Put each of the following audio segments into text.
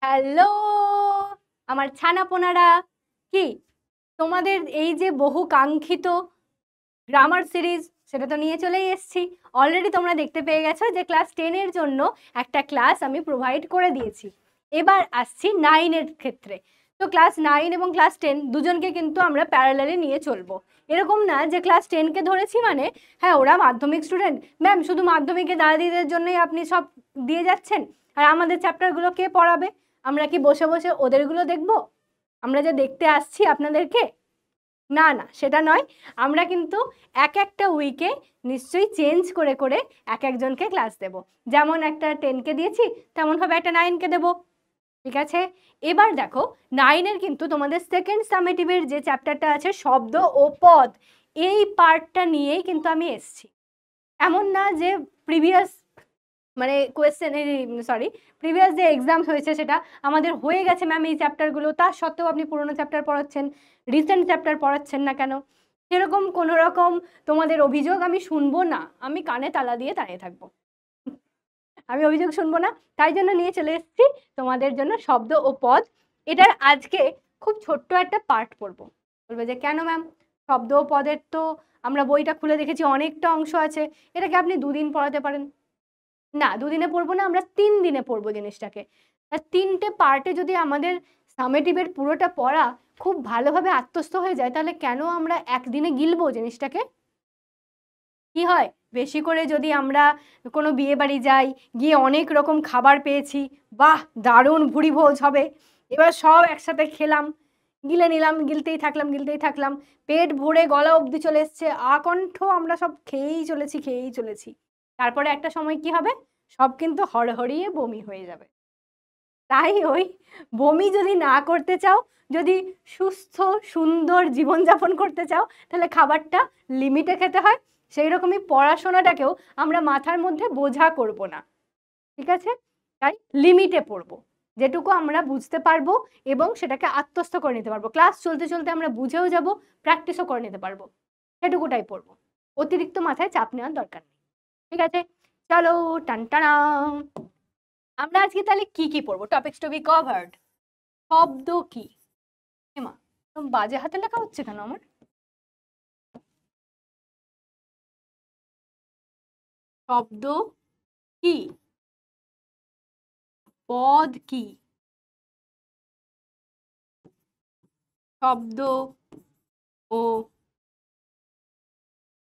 Hello আমার ছানাপোনারা, কি তোমাদের এই যে বহু কাঙ্ক্ষিত গ্রামার সিরিজ সেটা তো নিয়ে চলেই এসেছি। অলরেডি তোমরা দেখতে পেয়ে গেছো যে ক্লাস 10 এর জন্য একটা ক্লাস আমি প্রোভাইড করে দিয়েছি। এবার আসছি 9 এর ক্ষেত্রে। তো ক্লাস 9 এবং ক্লাস 10 দুজনকে কিন্তু আমরা প্যারালালে নিয়ে চলবো। এরকম না যে ক্লাস 10কে ধরেছি মানে হ্যাঁ ওরা মাধ্যমিক স্টুডেন্ট, ম্যাম শুধু মাধ্যমিকে দাদাদিদের জন্যই আপনি সব দিয়ে যাচ্ছেন, আর আমাদের চ্যাপ্টারগুলো কে পড়াবে? আমরা কি বসে বসে ওদেরগুলো দেখবো? আমরা যে দেখতে আসছি আপনাদেরকে, না না সেটা নয়। আমরা কিন্তু এক একটা উইকে নিশ্চয়ই চেঞ্জ করে করে এক একজনকে ক্লাস দেব। যেমন একটা 10কে দিয়েছি তেমনভাবে একটা 9কে দেবো, ঠিক আছে? এবার দেখো 9-এর কিন্তু তোমাদের সেকেন্ড সামেটিভের যে চ্যাপ্টারটা আছে শব্দ ও পদ, এই পার্টটা নিয়েই কিন্তু আমি এসছি। এমন না যে প্রিভিয়াস মানে প্রিভিয়াস যে এক্সাম হয়েছে সেটা আমাদের হয়ে গেছে ম্যাম এই চ্যাপ্টারগুলো, তার সত্ত্বেও আপনি পুরোনো চ্যাপ্টার পড়াচ্ছেন, রিসেন্ট চ্যাপ্টার পড়াচ্ছেন না কেন? সেরকম কোনো রকম তোমাদের অভিযোগ আমি শুনবো না, আমি কানে তালা দিয়ে দাঁড়িয়ে থাকবো। আমি অভিযোগ শুনবো না, তাই জন্য নিয়ে চলে এসেছি তোমাদের জন্য শব্দ ও পদ। এটার আজকে খুব ছোট্ট একটা পার্ট পড়বো। বলবে যে কেন ম্যাম, শব্দ ও পদের তো আমরা বইটা খুলে দেখেছি অনেকটা অংশ আছে, এটাকে আপনি দুদিন পড়াতে পারেন। না, দুদিনে পড়বো না, আমরা 3 দিনে পড়বো জিনিসটাকে। আর 3টে পার্টে যদি আমাদের সামেটিভের পুরোটা পড়া খুব ভালোভাবে আত্মস্থ হয়ে যায়, তাহলে কেন আমরা একদিনে গিলবো জিনিসটাকে? কি হয়, বেশি করে যদি আমরা কোনো বিয়ে বাড়ি যাই, গিয়ে অনেক রকম খাবার পেয়েছি, বাহ দারুণ ভুরি ভোজ হবে, এবার সব একসাথে খেলাম, গিলে নিলাম, গিলতেই থাকলাম, পেট ভরে গলা অবধি চলে এসছে, আকণ্ঠ আমরা সব খেয়েই চলেছি। তারপরে একটা সময় কি হবে, সব কিন্তু হড়হড়িয়ে বমি হয়ে যাবে। তাই ওই বমি যদি না করতে চাও, যদি সুস্থ সুন্দর জীবনযাপন করতে চাও, তাহলে খাবারটা লিমিটে খেতে হয়। সেই রকমই পড়াশোনাটাকেও আমরা মাথার মধ্যে বোঝা করব না, ঠিক আছে? তাই লিমিটে পড়বো, যেটুকু আমরা বুঝতে পারবো এবং সেটাকে আত্মস্থ করে নিতে পারবো। ক্লাস চলতে চলতে আমরা বুঝেও যাব, প্র্যাকটিসও করে নিতে পারবো, সেটুকুটাই পড়বো। অতিরিক্ত মাথায় চাপ নেওয়ার দরকার নেই, ঠিক আছে? চলো টানটানা, আমরা আজকে তাহলে কি কি পড়বো? Topics to be covered. শব্দ কি? এমা বাজে হাতে লেখা হচ্ছে কেন আমার? শব্দ কি, পদ কি? শব্দ ও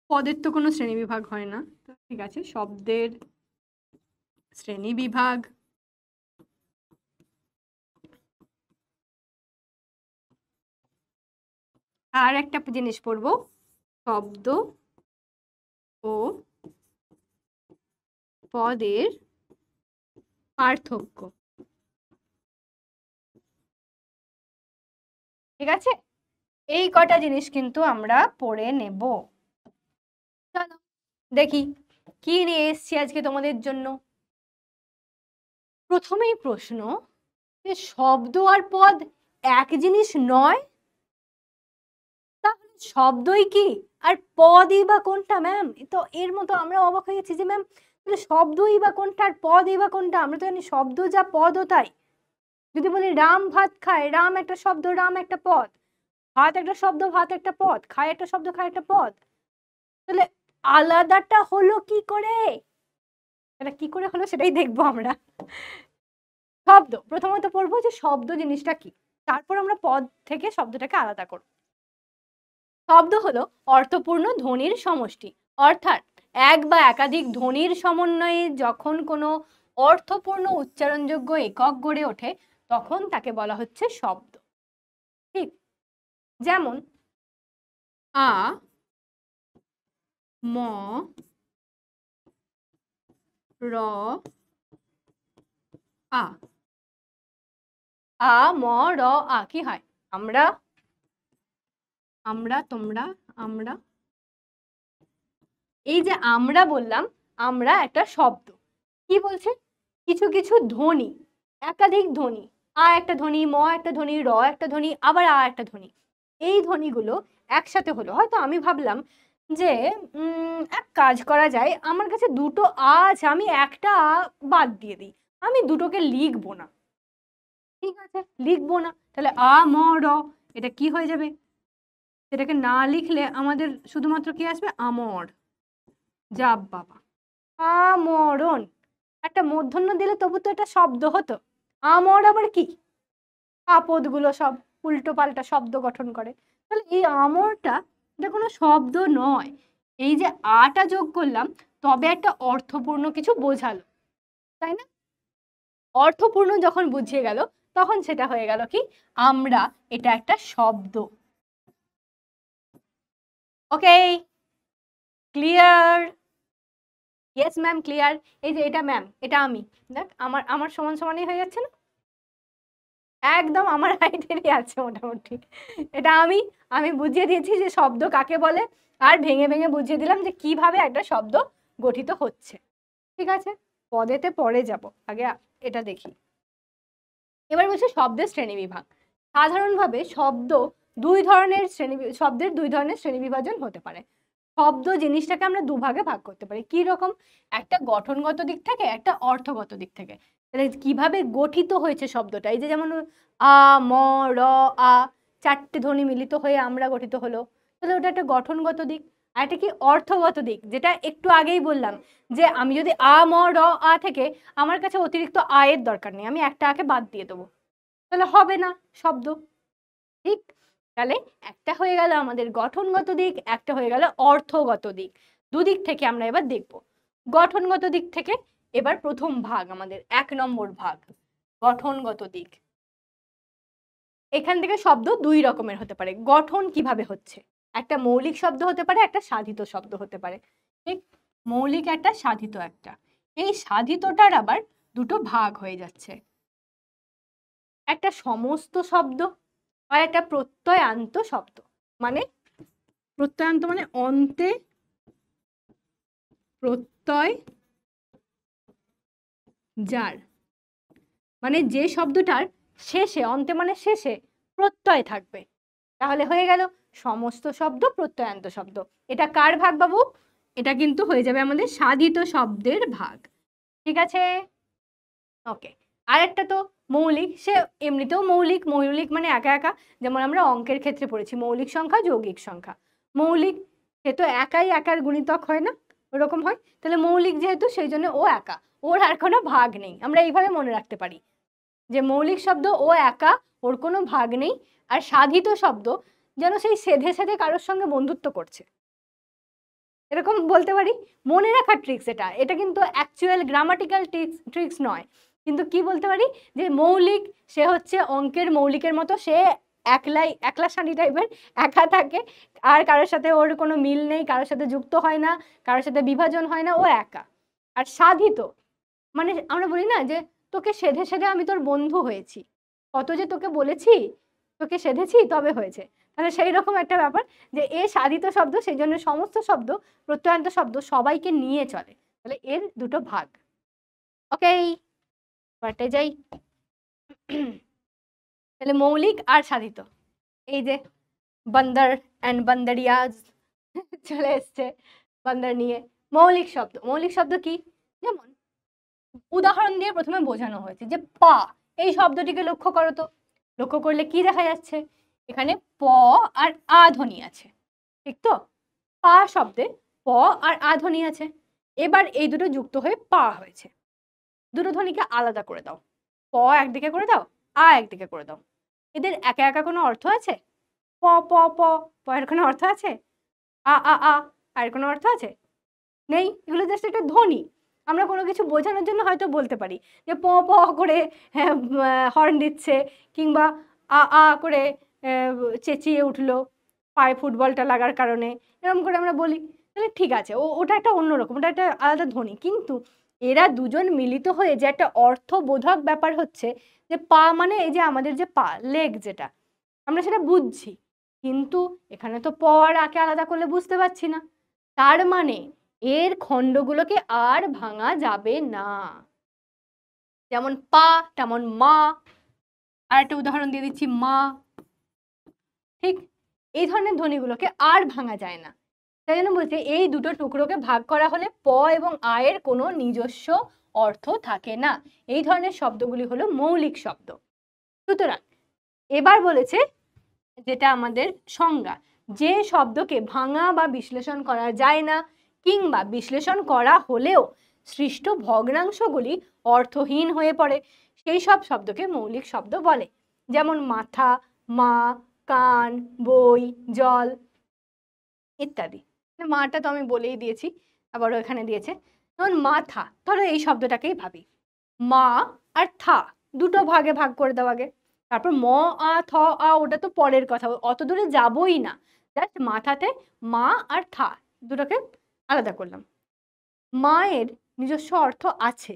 পদের তো কোনো শ্রেণীবিভাগ হয় না, ঠিক আছে, শব্দের শ্রেণীবিভাগ আর একটা জিনিস পড়বো, শব্দ ও পদের পার্থক্য, ঠিক আছে? এই কটা জিনিস কিন্তু আমরা পড়ে নেব। চলো দেখি কি নিয়ে এসছি আজকে তোমাদের জন্য। প্রথমেই প্রশ্ন, যে শব্দ আর পদ এক জিনিস নয়, তাহলে শব্দই কি আর পদই বা কোনটা ম্যাম? তো এর মতো আমরা অবাক হয়ে গেছি যে ম্যাম তাহলে শব্দই বা কোনটা আর পদই বা কোনটা? আমরা তো জানি শব্দ যা পদও তাই। যদি বলি রাম ভাত খায়, রাম একটা শব্দ, রাম একটা পদ, ভাত একটা শব্দ, ভাত একটা পদ, খায় একটা শব্দ, খায় একটা পদ, তাহলে আলাদাটা হলো কি করে? এটা কি করে হলো সেটাই দেখবো আমরা। শব্দ প্রথমত পড়বো যে শব্দ জিনিসটা কি, তারপর আমরা পদ থেকে শব্দটাকে আলাদা করব। শব্দ হলো অর্থপূর্ণ ধ্বনির সমষ্টি, অর্থাৎ এক বা একাধিক ধ্বনির সমন্বয়ে যখন কোনো অর্থপূর্ণ উচ্চারণযোগ্য একক গড়ে ওঠে তখন তাকে বলা হচ্ছে শব্দ। ঠিক যেমন আ ম র আ, আ ম র আ কি হয়? আমরা, আমরা, তোমরা, আমরা। এই যে আমরা বললাম, আমরা একটা শব্দ, কি বলছে? কিছু কিছু ধ্বনি, একাধিক ধ্বনি, আ একটা ধ্বনি, ম একটা ধ্বনি, র একটা ধ্বনি, আবার আ একটা ধ্বনি, এই ধ্বনিগুলো একসাথে হলো। হয়তো আমি ভাবলাম যে এক কাজ করা যায়, আমার কাছে দুটো আ আছে, আমি একটা আ বাদ দিয়ে দিই, আমি দুটোকে লিখবো না। ঠিক আছে, লিখবো না, তাহলে আ ম র এটা কি হয়ে যাবে? সেটাকে না লিখলে আমাদের শুধুমাত্র কি আসবে? আমর। যা বাবা, আমরণ। একটা মূর্ধন্য দিলে তবু তো এটা শব্দ হতো। আমর আবার কি? আপদগুলো সব উল্টো পাল্টা শব্দ গঠন করে। তাহলে এই আমরটা এটা কোনো শব্দ নয়। এই যে আটা যোগ করলাম তবে একটা অর্থপূর্ণ কিছু বোঝালো, তাই না? অর্থপূর্ণ যখন বুঝিয়ে গেল তখন সেটা হয়ে গেল কি? আমরা, এটা একটা শব্দ। ওকে, ক্লিয়ার? Yes ma'am, clear. এই যে এটা ম্যাম, এটা আমি, দেখ আমার আমার সমান সমানই হয়ে যাচ্ছে না? একদম আমার হাইটেরই আছে মোটামুটি। এটা আমি আমি বুঝিয়ে দিয়েছি যে শব্দ কাকে বলে, আর ভেঙে ভেঙে বুঝিয়ে দিলাম যে কিভাবে একটা শব্দ গঠিত হচ্ছে। ঠিক আছে, পদেতে পরে যাব, আগে এটা দেখি। এবার বলছে শব্দের শ্রেণীবিভাগ। সাধারণভাবে শব্দের দুই ধরনের শ্রেণীবিভাজন হতে পারে। শব্দ জিনিসটাকে আমরা দুভাগে ভাগ করতে পারি। কি রকম? একটা গঠনগত দিক থেকে, একটা অর্থগত দিক থেকে। তাহলে কিভাবে গঠিত হয়েছে শব্দটা, এই যে যেমন আ ম র আ, চারটে ধ্বনি মিলিত হয়ে আমরা গঠিত হলো, তাহলে ওটা একটা গঠনগত দিক। আর এটা কি? অর্থগত দিক, যেটা একটু আগেই বললাম যে আমি যদি আ ম র আ থেকে আমার কাছে অতিরিক্ত আ এর দরকার নেই, আমি একটা আকে বাদ দিয়ে দেবো, তাহলে হবে না শব্দ। ঠিক, তাহলে একটা হয়ে গেল আমাদের গঠনগত দিক, একটা হয়ে গেল অর্থগত দিক। দুদিক থেকে আমরা এবার দেখব। গঠনগত দিক থেকে এবার প্রথম ভাগ, আমাদের 1 নম্বর ভাগ, গঠনগত দিক। এখান থেকে শব্দ দুই রকমের হতে পারে। গঠন কিভাবে হচ্ছে? একটা মৌলিক শব্দ হতে পারে, একটা সাধিত শব্দ হতে পারে। ঠিক, মৌলিক একটা, সাধিত একটা। এই সাধিতটার আবার দুটো ভাগ হয়ে যাচ্ছে, একটা সমস্ত শব্দ আর একটা প্রত্যয়ান্ত শব্দ। মানে প্রত্যয়ান্ত মানে অন্তে প্রত্যয় যার, মানে যে শব্দটার শেষে, অন্তে মানে শেষে প্রত্যয় থাকবে, তাহলে হয়ে গেল সমস্ত শব্দ, প্রত্যয়ান্ত শব্দ। এটা কার ভাগ বাবু? এটা কিন্তু হয়ে যাবে আমাদের সাধিত শব্দের ভাগ। ঠিক আছে, ওকে। আর একটা তো মৌলিক, সে এমনিতেও মৌলিক। মৌলিক মানে একা একা, যেমন আমরা অঙ্কের ক্ষেত্রে পড়েছি মৌলিক সংখ্যা, যৌগিক সংখ্যা। মৌলিক, সে তো একাই একার গুণিতক হয় না, ওরকম হয়। তাহলে মৌলিক যেহেতু, সেই জন্য ও একা, ওর আর কোনো ভাগ নেই। আমরা এইভাবে মনে রাখতে পারি যে মৌলিক শব্দ ও একা, ওর কোনো ভাগ নেই। আর সাধিত শব্দ যেন সেই সেধে সেধে কারোর সঙ্গে বন্ধুত্ব করছে, এরকম বলতে পারি। মনে রাখার ট্রিক্স এটা, এটা কিন্তু অ্যাকচুয়াল গ্রামাটিক্যাল ট্রিক্স নয়। কিন্তু কি বলতে পারি যে মৌলিক, সে হচ্ছে অঙ্কের মৌলিকের মতো, সে একলা সানি টাইপের, একা থাকে, আর কারোর সাথে ওর কোনো মিল নেই, কারোর সাথে যুক্ত হয় না, কারোর সাথে বিভাজন হয় না, ও একা। আর সাধিত মানে আমরা বলি না যে তোকে সেধে সেধে আমি তোর বন্ধু হয়েছি, কত যে তোকে বলেছি, তোকে সেধেছি তবে হয়েছে। তাহলে সেই রকম একটা ব্যাপার যে এ সাধিত শব্দ, সেই জন্য সমস্ত শব্দ, প্রত্যয়ান্ত শব্দ সবাইকে নিয়ে চলে। তাহলে এর দুটো ভাগ। ওকে, পাল্টে যাই। তাহলে মৌলিক আর সাধিত, এই যে বান্দর অ্যান্ড বান্দরিয়াজ চলে এসছে বান্দর নিয়ে। মৌলিক শব্দ, মৌলিক শব্দ কি? যেমন উদাহরণ দিয়ে প্রথমে বোঝানো হয়েছে যে পা, এই শব্দটিকে লক্ষ্য করো তো। লক্ষ্য করলে কি দেখা যাচ্ছে? এখানে প আর আ ধ্বনি আছে, ঠিক তো? পা শব্দে প আর আ ধ্বনি আছে। এবার এই দুটো যুক্ত হয়ে পা হয়েছে। দুটো ধ্বনিকে আলাদা করে দাও, প একদিকে করে দাও, আ একদিকে করে দাও। এদের একা একা কোনো অর্থ আছে? প প প, প এর কোনো অর্থ আছে? আ আ আ, আর কোনো অর্থ আছে? নেই। এগুলো জাস্ট একটা ধ্বনি। আমরা কোনো কিছু বোঝানোর জন্য হয়তো বলতে পারি যে প প করে হর্ন দিচ্ছে, কিংবা আ আ করে চেঁচিয়ে উঠলো পায়ে ফুটবলটা লাগার কারণে, এরকম করে আমরা বলি। তাহলে ঠিক আছে, ওটা একটা অন্যরকম, ওটা একটা আলাদা ধ্বনি। কিন্তু এরা দুজন মিলিত হয়ে যে একটা অর্থবোধক ব্যাপার হচ্ছে, যে পা মানে এই যে আমাদের যে পা, লেগ যেটা, আমরা সেটা বুঝছি। কিন্তু এখানে তো প আর আকে আলাদা করলে বুঝতে পারছি না। তার মানে এর খণ্ডগুলোকে আর ভাঙা যাবে না। যেমন পা তেমন মা। আর একটা উদাহরণ দিয়ে দিচ্ছি, মা। ঠিক, এই ধরনের ধ্বনিগুলোকে আর ভাঙা যায় না। তাই জন্য বলছি এই দুটো টুকরোকে ভাগ করা হলে প এবং আ এর কোনো নিজস্ব অর্থ থাকে না। এই ধরনের শব্দগুলি হলো মৌলিক শব্দ। সুতরাং এবার বলেছে যেটা আমাদের সংজ্ঞা, যে শব্দকে ভাঙা বা বিশ্লেষণ করা যায় না কিংবা বিশ্লেষণ করা হলেও সৃষ্ট ভগ্নাংশগুলি অর্থহীন হয়ে পড়ে, সেই সব শব্দকে মৌলিক শব্দ বলে। যেমন মাথা, মা, কান, বই, জল ইত্যাদি। মাটা তো আমি বলেই দিয়েছি, আবারও এখানে দিয়েছে। যেমন মাথা, ধরো এই শব্দটাকেই ভাবি, মা আর থা দুটো ভাগে ভাগ করে দাও আগে, তারপর ম আ থ আ ওটা তো পরের কথা, অত দূরে যাবই না, জাস্ট মাথাতে মা আর থা দুটোকে আলাদা করলাম। মায়ের নিজস্ব অর্থ আছে,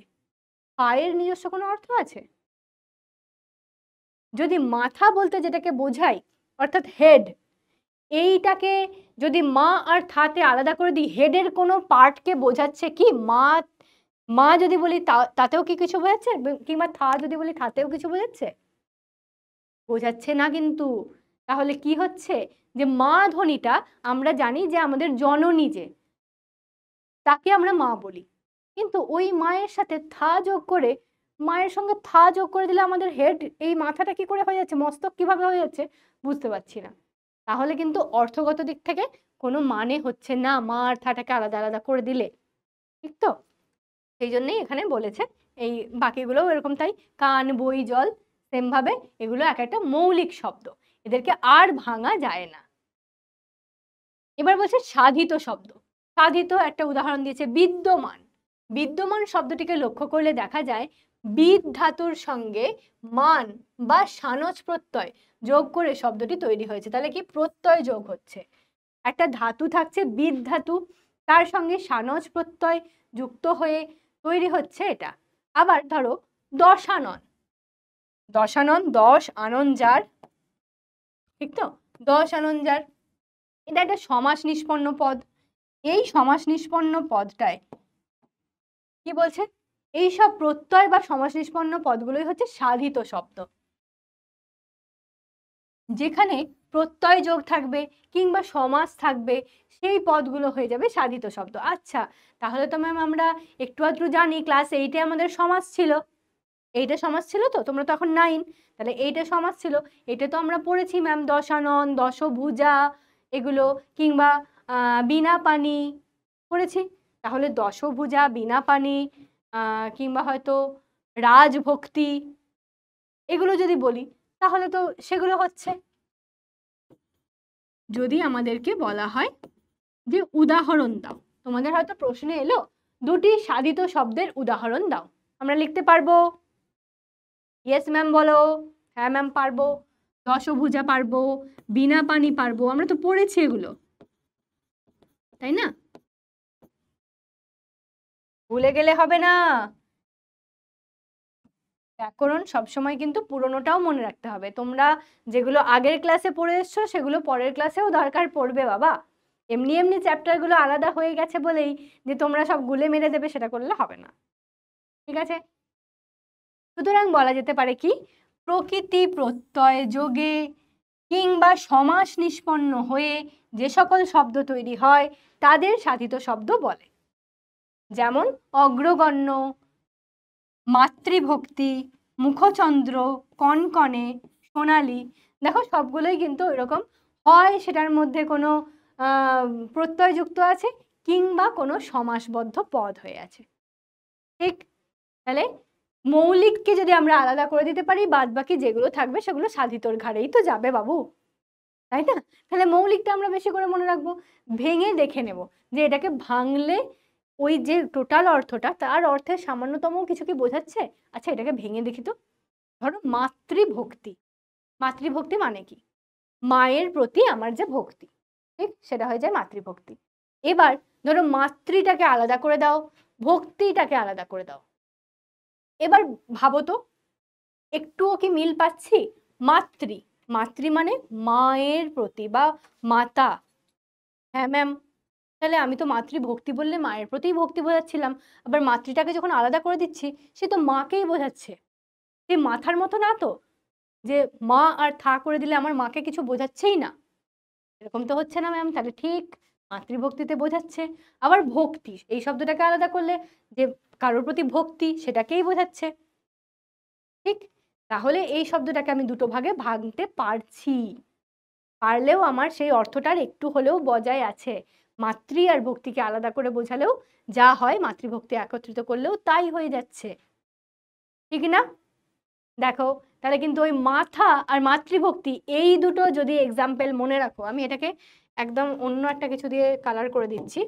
পায়ের নিজস্ব কোনো অর্থ আছে? যদি মাথা বলতে যেটাকে বোঝাই অর্থাৎ হেড, এইটাকে যদি মা আর থাতে আলাদা করে দিই, হেডের কোনো পার্টকে বোঝাচ্ছে কি? মা মা যদি বলি তাতেও কি কিছু বোঝাচ্ছে? কিংবা থা যদি বলি থাতেও কিছু বোঝাচ্ছে? বোঝাচ্ছে না কিন্তু। তাহলে কি হচ্ছে যে মা ধ্বনিটা আমরা জানি যে আমাদের জননী, যে তাকে আমরা মা বলি, কিন্তু ওই মায়ের সাথে থা যোগ করে, মায়ের সঙ্গে থা যোগ করে দিলে আমাদের হেড, এই মাথাটা কি করে হয়ে যাচ্ছে, মস্তক কিভাবে হয়ে যাচ্ছে বুঝতে পারছি না। তাহলে কিন্তু অর্থগত দিক থেকে কোনো মানে হচ্ছে না মা আর থাটাকে আলাদা আলাদা করে দিলে, ঠিক তো? সেই জন্যই এখানে বলেছে, এই বাকিগুলোও এরকম তাই, কান, বই, জল সেম ভাবে এগুলো এক একটা মৌলিক শব্দ, এদেরকে আর ভাঙা যায় না। এবার বলছে সাধিত শব্দ। সাধিত একটা উদাহরণ দিয়েছে, বিদ্যমান। বিদ্যমান শব্দটিকে লক্ষ্য করলে দেখা যায় বিদ ধাতুর সঙ্গে মান বা সানজ প্রত্যয় যোগ করে শব্দটি তৈরি হয়েছে। তাহলে কি প্রত্যয় যোগ হচ্ছে, একটা ধাতু থাকছে বিদ ধাতু, তার সঙ্গে সানজ প্রত্যয় যুক্ত হয়ে তৈরি হচ্ছে এটা। আবার ধরো দশানন, দশানন দশ আনন যার, ঠিক তো? দশ আনন যার, এটা একটা সমাস নিষ্পন্ন পদ। এই সমাস নিষ্পন্ন পদটায় কি বলছে, এই সব প্রত্যয় বা সমাস নিষ্পন্ন পদগুলোই হচ্ছে সাধিত শব্দ, যেখানে প্রত্যয় যোগ থাকবে কিংবা সমাস থাকবে, সেই পদগুলো হয়ে যাবে সাধিত শব্দ। আচ্ছা, তাহলে তো ম্যাম আমরা একটু আধটু জানি, ক্লাস 8-এ আমাদের সমাস ছিল, এইটা সমাস ছিল তো, তোমরা তো এখন 9, তাহলে এইটা সমাস ছিল, এটা তো আমরা পড়েছি ম্যাম, দশানন, দশভুজা এগুলো, কিংবা বিনা পানি পড়েছি। তাহলে দশভুজা, বিনা পানি, কিংবা হয়তো রাজভক্তি, এগুলো যদি বলি তাহলে তো সেগুলো হচ্ছে। যদি আমাদেরকে বলা হয় যে উদাহরণ দাও, তোমাদের হয়তো প্রশ্নে এলো দুটি সাধিত শব্দের উদাহরণ দাও, আমরা লিখতে পারবো? ইয়েস ম্যাম বলো। হ্যাঁ ম্যাম পারবো। দশভুজা পারবো, বিনা পানি পারবো, আমরা তো পড়েছি এগুলো, তাই না? ভুলে গেলে হবে না, ব্যাকরণ সবসময় কিন্তু পুরোনোটাও মনে রাখতে হবে। তোমরা যেগুলো আগের ক্লাসে পড়ে এসছো সেগুলো পরের ক্লাসেও দরকার পড়বে বাবা। এমনি এমনি চ্যাপ্টারগুলো আলাদা হয়ে গেছে বলেই যে তোমরা সব গুলে মেরে দেবে, সেটা করলে হবে না, ঠিক আছে? সুতরাং বলা যেতে পারে কি, প্রকৃতি প্রত্যয় যোগে কিংবা সমাস নিষ্পন্ন হয়ে যে সকল শব্দ তৈরি হয় তাদের সাধিত শব্দ বলে। যেমন অগ্রগণ্য, মাতৃভক্তি, মুখচন্দ্র, কনকনে, সোনালি, দেখো সবগুলোই কিন্তু এরকম হয়, সেটার মধ্যে কোনো প্রত্যয় যুক্ত আছে কিংবা কোনো সমাসবদ্ধ পদ হয়ে আছে, ঠিক? তাহলে মৌলিককে যদি আমরা আলাদা করে দিতে পারি, বাদ বাকি যেগুলো থাকবে সেগুলো সাধিতর ঘাড়েই তো যাবে বাবু, তাই না? তাহলে মৌলিকটা আমরা বেশি করে মনে রাখবো, ভেঙে দেখে নেব যে এটাকে ভাঙলে ওই যে টোটাল অর্থটা, তার অর্থের সামান্যতম কিছু কি বোঝাচ্ছে। আচ্ছা, এটাকে ভেঙে দেখি তো। ধরো মাতৃভক্তি, মাতৃভক্তি মানে কি? মায়ের প্রতি আমার যে ভক্তি, ঠিক, সেটা হয়ে যায় মাতৃভক্তি। এবার ধরো মাতৃটাকে আলাদা করে দাও, ভক্তিটাকে আলাদা করে দাও, এবার ভাবো তো একটুও কি মিল পাচ্ছি? মাতৃ, মাতৃ মানে মায়ের প্রতি বা মাতা। হ্যাঁ ম্যাম, তাহলে আমি তো মাতৃভক্তি বললে মায়ের প্রতিই ভক্তি বোঝাচ্ছিলাম, আবার মাতৃটাকে যখন আলাদা করে দিচ্ছি সে তো মাকেই বোঝাচ্ছে। সে মাথার মতো না তো, যে মা আর থা করে দিলে আমার মাকে কিছু বোঝাচ্ছেই না, এরকম তো হচ্ছে না ম্যাম। তাহলে ঠিক মাতৃভক্তিতে বোঝাচ্ছে। আবার ভক্তি এই শব্দটাকে আলাদা করলে যে কারোর প্রতি ভক্তি সেটাকেই বোঝাচ্ছে, ঠিক? তাহলে এই শব্দটাকে আমি দুটো ভাগে ভাঙতে পারছি, পারলেও আমার সেই অর্থটার একটু হলেও বজায় আছে। মাতৃ আর ভক্তিকে আলাদা করে বোঝালেও যা হয়, মাতৃভক্তি একত্রিত করলেও তাই হয়ে যাচ্ছে, ঠিক না? দেখো, তাহলে কিন্তু ওই মাথা আর মাতৃভক্তি এই দুটো যদি এক্সাম্পল মনে রাখো, আমি এটাকে একদম অন্য একটা কিছু দিয়ে কালার করে দিচ্ছি।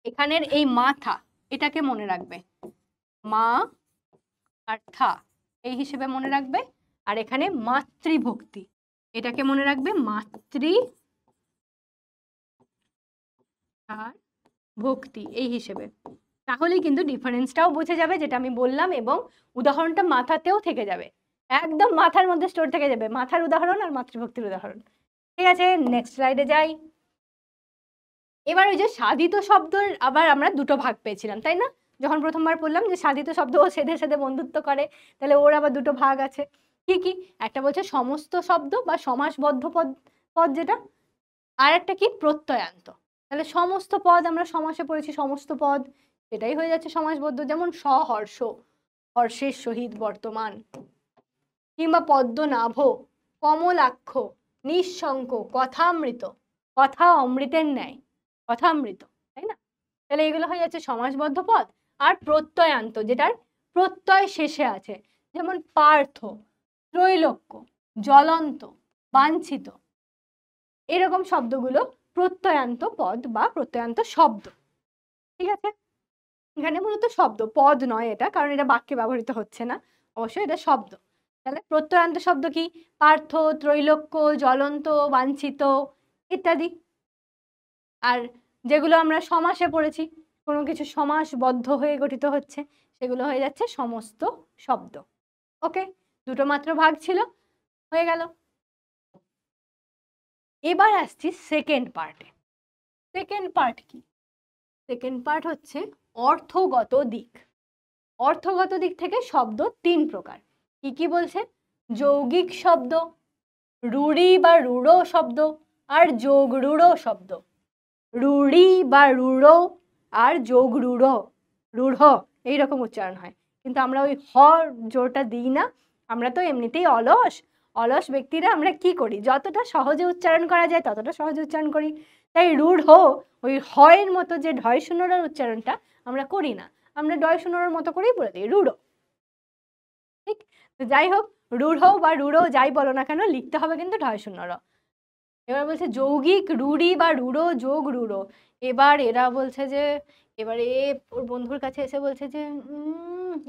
এখানের এই মাথা, এটাকে মনে রাখবে, মা আর থা এই হিসেবে মনে রাখবে। আর এখানে মাতৃভক্তি, এটাকে মনে রাখবে মাতৃ আর ভক্তি এই হিসেবে। তাহলেই কিন্তু ডিফারেন্সটাও বুঝে যাবে, যেটা আমি বললাম, এবং উদাহরণটা মাথাতেও থেকে যাবে, একদম মাথার মধ্যে স্টোর থেকে যাবে, মাথার উদাহরণ আর মাতৃভক্তির উদাহরণ। ঠিক আছে, নেক্সট স্লাইডে যাই। এবার ওই যে সাধিত শব্দের আবার আমরা দুটো ভাগ পেয়েছিলাম, তাই না? যখন প্রথমবার বললাম যে সাধিত শব্দ ও সেধে সেধে বন্ধুত্ব করে, তাহলে ওর আবার দুটো ভাগ আছে। কি কি? একটা বলছে সমস্ত শব্দ বা সমাসবদ্ধ পদ পদ যেটা, আর একটা কি প্রত্যয়ান্ত। তাহলে সমস্ত পদ আমরা সমাসে পড়েছি, সমস্ত পদ, সেটাই হয়ে যাচ্ছে সমাসবদ্ধ। যেমন সহর্ষ, হর্ষের সহিত বর্তমান, কিংবা পদ্মনাভ, কমলাক্ষ, নিঃশঙ্ক, কথামৃত, কথা অমৃতের ন্যায়, কথামৃত, তাই না? তাহলে এগুলো হয়ে যাচ্ছে সমাসবদ্ধ পদ। আর প্রত্যয়ান্ত, যেটার প্রত্যয় শেষে আছে, যেমন পার্থ, ত্রৈলোক্য, জ্বলন্ত, বাঞ্ছিত, এরকম শব্দগুলো প্রত্যয়ান্ত পদ বা প্রত্যয়ান্ত শব্দ। ঠিক আছে, এখানে মূলত শব্দ, পদ নয় এটা, কারণ এটা বাক্যে ব্যবহৃত হচ্ছে না, অবশ্যই এটা শব্দ। তাহলে প্রত্যয়ান্ত শব্দ কি? পার্থ, ত্রৈলোক্য, জ্বলন্ত, বাঞ্ছিত ইত্যাদি। আর যেগুলো আমরা সমাসে পড়েছি, কোনো কিছু সমাসবদ্ধ হয়ে গঠিত হচ্ছে, সেগুলো হয়ে যাচ্ছে সমস্ত শব্দ। ওকে, দুটো মাত্র ভাগ ছিল, হয়ে গেল। এবার আসছি সেকেন্ড পার্টে। সেকেন্ড পার্ট কি? সেকেন্ড পার্ট হচ্ছে অর্থগত দিক। অর্থগত দিক থেকে শব্দ তিন প্রকার। কি কি বলছে? যৌগিক শব্দ, রূঢ়ি বা রূঢ় শব্দ, আর যোগ রূঢ় শব্দ। রূঢ়ি বা রূঢ় আর যোগ রূঢ়, রূঢ় এইরকম উচ্চারণ হয়, কিন্তু আমরা ওই হ জোরটা দিই না। আমরা তো এমনিতেই অলস, অলস ব্যক্তিরা আমরা কি করি, যতটা সহজে উচ্চারণ করা যায় ততটা সহজে উচ্চারণ করি। তাই রূঢ়, ওই হয়ের মতো যে ঢয় শূন্যর উচ্চারণটা আমরা করি না, আমরা ডয় শূন্যর মতো করেই বলে দিই রূঢ়। ঠিক, তো যাই হোক, রূঢ় বা রূঢ় যাই বলো না কেন, লিখতে হবে কিন্তু ঢয় শূন্যর। এবার বলছে যৌগিক, রূঢ়ি বা রূঢ়, যোগ রূঢ়। এবার এরা বলছে যে, এবারে ওর বন্ধুর কাছে এসে বলছে যে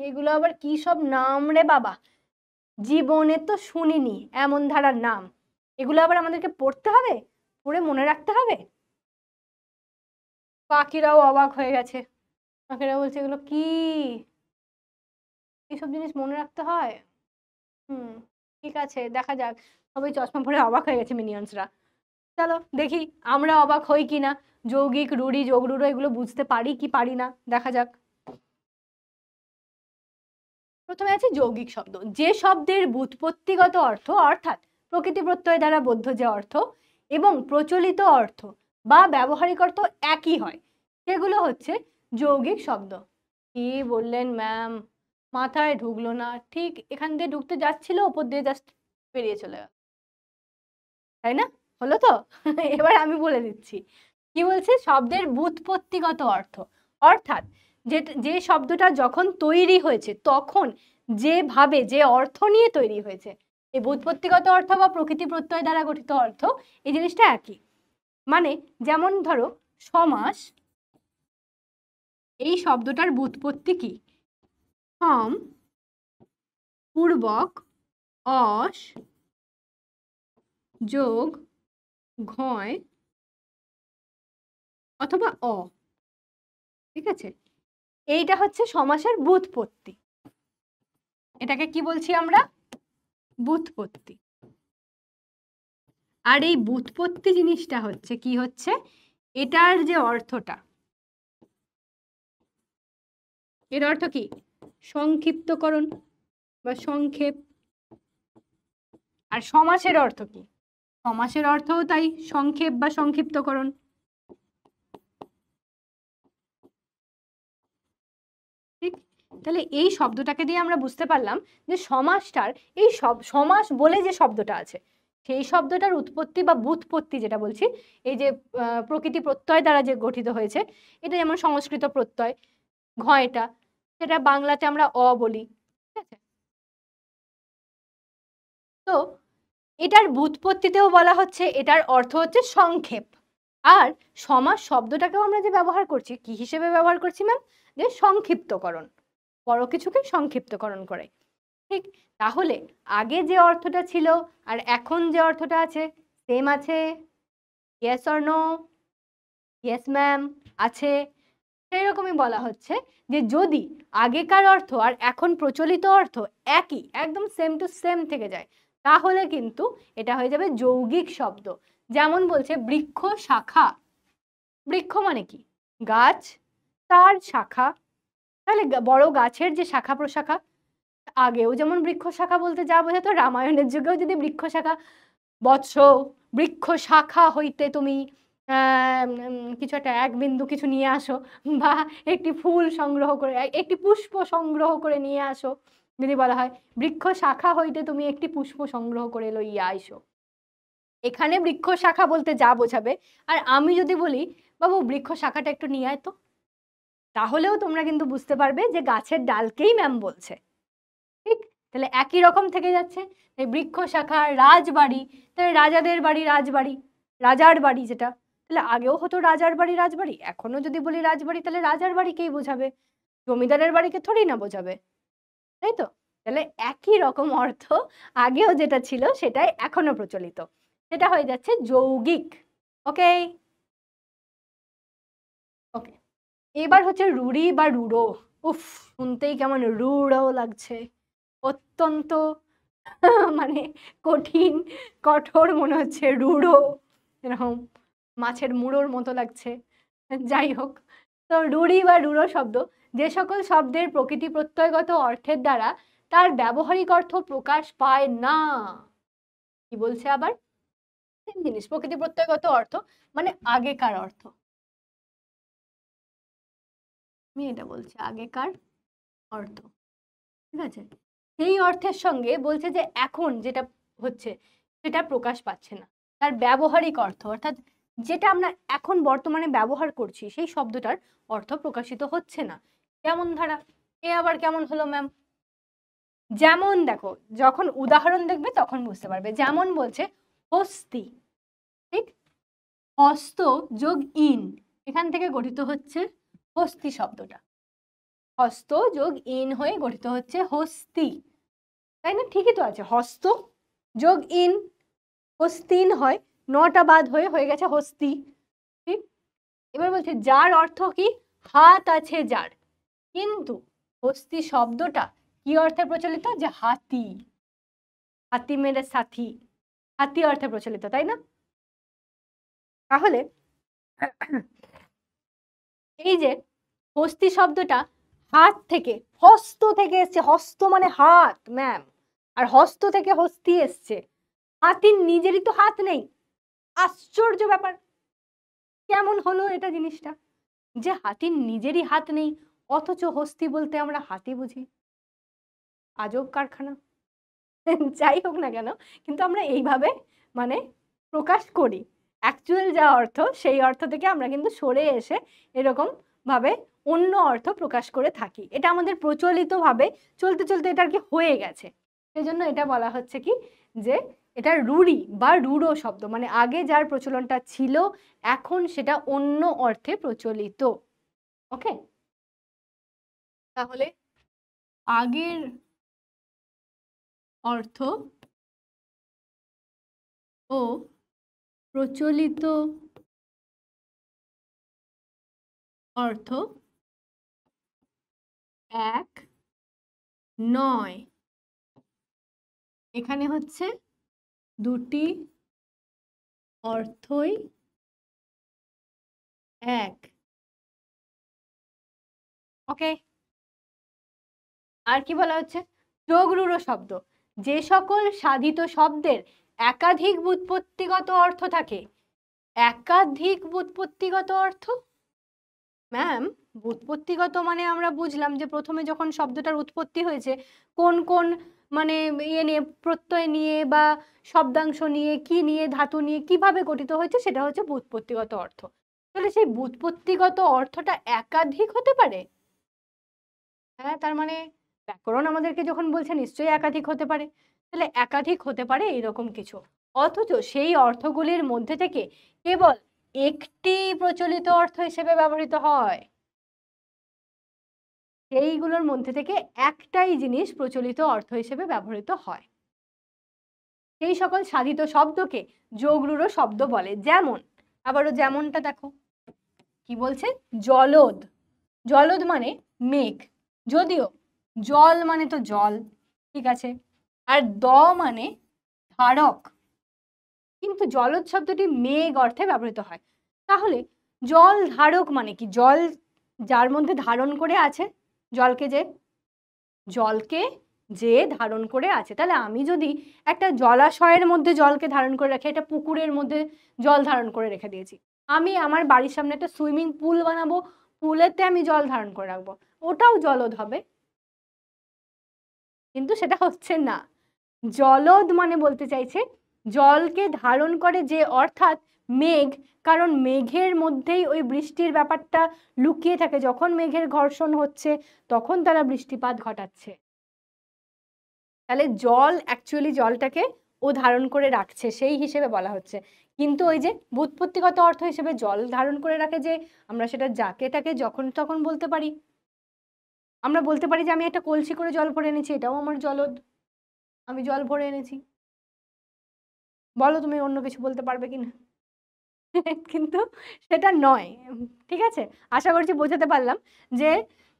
এগুলো আবার কি সব নাম রে বাবা, জীবনে তো শুনিনি এমন ধারার নাম, এগুলো আবার আমাদেরকে পড়তে হবে, পড়ে মনে রাখতে হবে। পাখিরাও অবাক হয়ে গেছে, পাখিরা বলছে এগুলো কি, এইসব জিনিস মনে রাখতে হয়? ঠিক আছে, দেখা যাক। সবাই চশমা পরে অবাক হয়ে গেছে মিনিয়ন্সরা। চলো দেখি আমরা অবাক হই কিনা, যৌগিক, রূঢ়ি, যোগ রূঢ় এগুলো বুঝতে পারি কি পারি না, দেখা যাক। প্রথমে আছে যৌগিক শব্দ, যে শব্দের ব্যুৎপত্তিগত অর্থ অর্থাৎ প্রকৃতি প্রত্যয় দ্বারা বদ্ধ যে অর্থ এবং প্রচলিত অর্থ বা ব্যবহারিক অর্থ একই হয়, সেগুলো হচ্ছে যৌগিক শব্দ। কি বললেন ম্যাম, মাথায় ঢুকলো না, ঠিক এখান দিয়ে ঢুকতে যাচ্ছিল, ওপর দিয়ে জাস্ট বেরিয়ে চলে গেল, তাই না? হলো তো? এবার আমি বলে দিচ্ছি কি বলছে, শব্দের ব্যুৎপত্তিগত অর্থ অর্থাৎ যে শব্দটা যখন তৈরি হয়েছে তখন যেভাবে, যে অর্থ নিয়ে তৈরি হয়েছে, এই ব্যুৎপত্তিগত অর্থ বা প্রকৃতি প্রত্যয় দ্বারা গঠিত অর্থ, এই জিনিসটা একই। মানে যেমন ধরো সমাস, এই শব্দটার ব্যুৎপত্তি কি? সম, পূর্বক, অস, যোগ, ঘয় অথবা অ। ঠিক আছে, এইটা হচ্ছে সমাসের ব্যুৎপত্তি। এটাকে কি বলছি আমরা? ব্যুৎপত্তি। আর এই ব্যুৎপত্তি জিনিসটা হচ্ছে কি, হচ্ছে এটার যে অর্থটা, এর অর্থ কি? সংক্ষিপ্তকরণ বা সংক্ষেপ। আর সমাসের অর্থ কি? সমাসের অর্থও তাই, সংক্ষেপ বা সংক্ষিপ্তকরণ। ঠিক, তাহলে এই শব্দটাকে দিয়ে আমরা বুঝতে পারলাম যে সমাসটার এই সমাস বলে যে শব্দটা আছে সেই শব্দটার উৎপত্তি বা ব্যুৎপত্তি যেটা বলছি, এই যে প্রকৃতি প্রত্যয় দ্বারা যে গঠিত হয়েছে, এটা যেমন সংস্কৃত প্রত্যয় ঘ, এটা সেটা বাংলাতে আমরা অ বলি, ঠিক আছে? তো এটার ব্যুৎপত্তিতেও বলা হচ্ছে, এটার অর্থ হচ্ছে সংক্ষেপ। আর সমাস শব্দটাকেও আমরা যে ব্যবহার করছি কি হিসেবে ব্যবহার করছি ম্যাম? যে সংক্ষিপ্তকরণ, বড় কিছুকে সংক্ষিপ্তকরণ করে, ঠিক? তাহলে আগে যে অর্থটা ছিল আর এখন যে অর্থটা আছে সেম আছে? Yes or no? Yes ma'am, আছে। সেই রকমই বলা হচ্ছে যে যদি আগেকার অর্থ আর এখন প্রচলিত অর্থ একই, একদম সেম টু সেম থেকে যায়, তাহলে কিন্তু এটা হয়ে যাবে যৌগিক শব্দ। যেমন বলছে বৃক্ষ শাখা, বৃক্ষ মানে কি? গাছ, তার শাখা, তাহলে বড় গাছের যে শাখা প্রশাখা, আগেও যেমন বৃক্ষ শাখা বলতে যা বোঝাতো, রামায়ণের যুগেও যদি বৃক্ষ শাখা, বৎস বৃক্ষ শাখা হইতে তুমি কিছু একটা এক বিন্দু কিছু নিয়ে আসো, বা একটি ফুল সংগ্রহ করে, একটি পুষ্প সংগ্রহ করে নিয়ে আসো, যদি বলা হয় বৃক্ষ শাখা হইতে তুমি একটি পুষ্প সংগ্রহ করে লইয়া আইসো, এখানে বৃক্ষ শাখা বলতে যা বোঝাবে। আর আমি যদি বলি বাবু বৃক্ষ শাখাটা একটু নিয়ে আয় তো, তাহলেও তোমরা কিন্তু বুঝতে পারবে যে গাছের ডালকেই ম্যাম বলছে, ঠিক? তাহলে একই রকম থেকে যাচ্ছে। এই বৃক্ষ শাখা, রাজবাড়ি, তাহলে রাজাদের বাড়ি রাজবাড়ি, রাজার বাড়ি যেটা, তাহলে আগেও হতো রাজার বাড়ি রাজবাড়ি, এখনো যদি বলি রাজবাড়ি তাহলে রাজার বাড়িকেই বোঝাবে, জমিদারের বাড়িকে থোড়ি না বোঝাবে, তাই তো? তাহলে একই রকম অর্থ আগেও যেটা ছিল সেটাই এখনো প্রচলিত, সেটা হয়ে যাচ্ছে যৌগিক। ওকে ওকে, এবার হচ্ছে রুড়ি বা রুড়ো। উফ, শুনতেই কেমন রুড়ো লাগছে, অত্যন্ত মানে কঠিন কঠোর মনে হচ্ছে, রুড়ো, এরকম মাছের মুড়োর মতো লাগছে। যাই হোক, তো রুড়ি বা রুড়ো শব্দ যে সকল শব্দের প্রকৃতি প্রত্যয়গত অর্থের দ্বারা তার ব্যবহারিক অর্থ প্রকাশ পায় না। কি বলছে আবার? সেম জিনিস, প্রকৃতি প্রত্যয়গত অর্থ মানে আগেকার অর্থ, আমি এটা বলছি আগেকার অর্থ, ঠিক আছে? সেই অর্থের সঙ্গে বলছে যে এখন যেটা হচ্ছে সেটা প্রকাশ পাচ্ছে না, তার ব্যবহারিক অর্থ, অর্থাৎ যেটা আমরা এখন বর্তমানে ব্যবহার করছি সেই শব্দটার অর্থ প্রকাশিত হচ্ছে না। কেমন ধারা? এ আবার কেমন হলো ম্যাম? যেমন দেখো, যখন উদাহরণ দেখবে তখন বুঝতে পারবে। যেমন বলছে হস্তি, ঠিক? হস্ত যোগ ইন, এখান থেকে গঠিত হচ্ছে হস্তি শব্দটা, হস্ত যোগ ইন হয়ে গঠিত হচ্ছে হস্তি, তাই না? ঠিকই তো আছে, হস্ত যোগ ইন হস্তিন হয়, নটা বাদ হয়ে গেছে হস্তি, ঠিক? এবার বলছে যার অর্থ কি? হাত আছে যার, কিন্তু হস্তি শব্দটা কি অর্থে প্রচলিত? যে হাতি, হাতি মেরে সাথী, হাতি অর্থে প্রচলিত, তাই না? তাহলে এই যে হস্তি শব্দটা হাত থেকে, হস্ত থেকে এসছে, হস্ত মানে হাত ম্যাম, আর হস্ত থেকে হস্তি এসছে, হাতির নিজেরই তো হাত নেই। আশ্চর্য ব্যাপার, কেমন হলো এটা জিনিসটা, যে হাতির নিজেরই হাত নেই অথচ হস্তি বলতে আমরা হাতি বুঝি, আজব কারখানা। যাই হোক না কেন, কিন্তু আমরা এইভাবে মানে প্রকাশ করি, অ্যাকচুয়াল যা অর্থ সেই অর্থ থেকে আমরা কিন্তু সরে এসে এরকম ভাবে অন্য অর্থ প্রকাশ করে থাকি, এটা আমাদের প্রচলিত ভাবে চলতে চলতে এটা আর কি হয়ে গেছে। সেই জন্য এটা বলা হচ্ছে কি যে এটা রুড়ি বা রুড়ো শব্দ, মানে আগে যার প্রচলনটা ছিল এখন সেটা অন্য অর্থে প্রচলিত। ওকে, তাহলে আগের অর্থ ও প্রচলিত অর্থ এক নয়, এখানে হচ্ছে দুটি অর্থই এক। ওকে, আর কি বলা হচ্ছে? যোগ রূঢ় শব্দ, যে সকল সাধিত শব্দের একাধিক ব্যুৎপত্তিগত অর্থ থাকে। একাধিক ব্যুৎপত্তিগত অর্থ ম্যাম, ব্যুৎপত্তিগত মানে আমরা বুঝলাম যে প্রথমে যখন শব্দটার উৎপত্তি হয়েছে কোন কোন মানে ইয়ে নিয়ে, প্রত্যয় নিয়ে বা শব্দাংশ নিয়ে, কি নিয়ে, ধাতু নিয়ে কিভাবে গঠিত হয়েছে, সেটা হচ্ছে ব্যুৎপত্তিগত অর্থ। তাহলে সেই ব্যুৎপত্তিগত অর্থটা একাধিক হতে পারে। হ্যাঁ, তার মানে ব্যাকরণ আমাদেরকে যখন বলছে নিশ্চয়ই একাধিক হতে পারে। তাহলে একাধিক হতে পারে এরকম কিছু, অথচ সেই অর্থগুলির মধ্যে থেকে কেবল একটি প্রচলিত অর্থ হিসেবে ব্যবহৃত হয়। সেইগুলোর মধ্যে থেকে একটাই জিনিস প্রচলিত অর্থ হিসেবে ব্যবহৃত হয়। সেই সকল সাধিত শব্দকে যোগরূঢ় শব্দ বলে। যেমন, আবারও যেমনটা দেখো কি বলছে, জলদ। জলদ মানে মেঘ, যদিও জল মানে তো জল, ঠিক আছে, আর দ মানে ধারক, কিন্তু জলদ শব্দটি মেঘ অর্থে ব্যবহৃত হয়। তাহলে জল ধারক মানে কি? জল যার মধ্যে ধারণ করে আছে, জলকে যে ধারণ করে আছে। তাহলে আমি যদি একটা জলাশয়ের মধ্যে জলকে ধারণ করে রাখি, একটা পুকুরের মধ্যে জল ধারণ করে রেখে দিয়েছি, আমি আমার বাড়ির সামনে একটা সুইমিং পুল বানাবো, পুলেতে আমি জল ধারণ করে রাখবো, ওটাও জলদ হবে, কিন্তু সেটা হচ্ছে না। জলদ মানে বলতে চাইছে জলকে ধারণ করে যে, অর্থাৎ মেঘ, কারণ মেঘের মধ্যেই ওই বৃষ্টির ব্যাপারটা লুকিয়ে থাকে। যখন মেঘের ঘর্ষণ হচ্ছে তখন তারা বৃষ্টিপাত ঘটাচ্ছে। তাহলে জল অ্যাকচুয়ালি জলটাকে ও ধারণ করে রাখছে সেই হিসেবে বলা হচ্ছে। কিন্তু ওই যে ব্যুৎপত্তিগত অর্থ হিসেবে জল ধারণ করে রাখে যে, আমরা সেটা যাকে তাকে যখন তখন বলতে পারি। আমরা বলতে পারি যে আমি একটা কলসি করে জল ভরে এনেছি, এটাও আমার জলদ, আমি জল ভরে এনেছি। বলো তুমি অন্য কিছু বলতে পারবে কিনা? কিন্তু সেটা নয়, ঠিক আছে। আশা করছি বোঝাতে পারলাম যে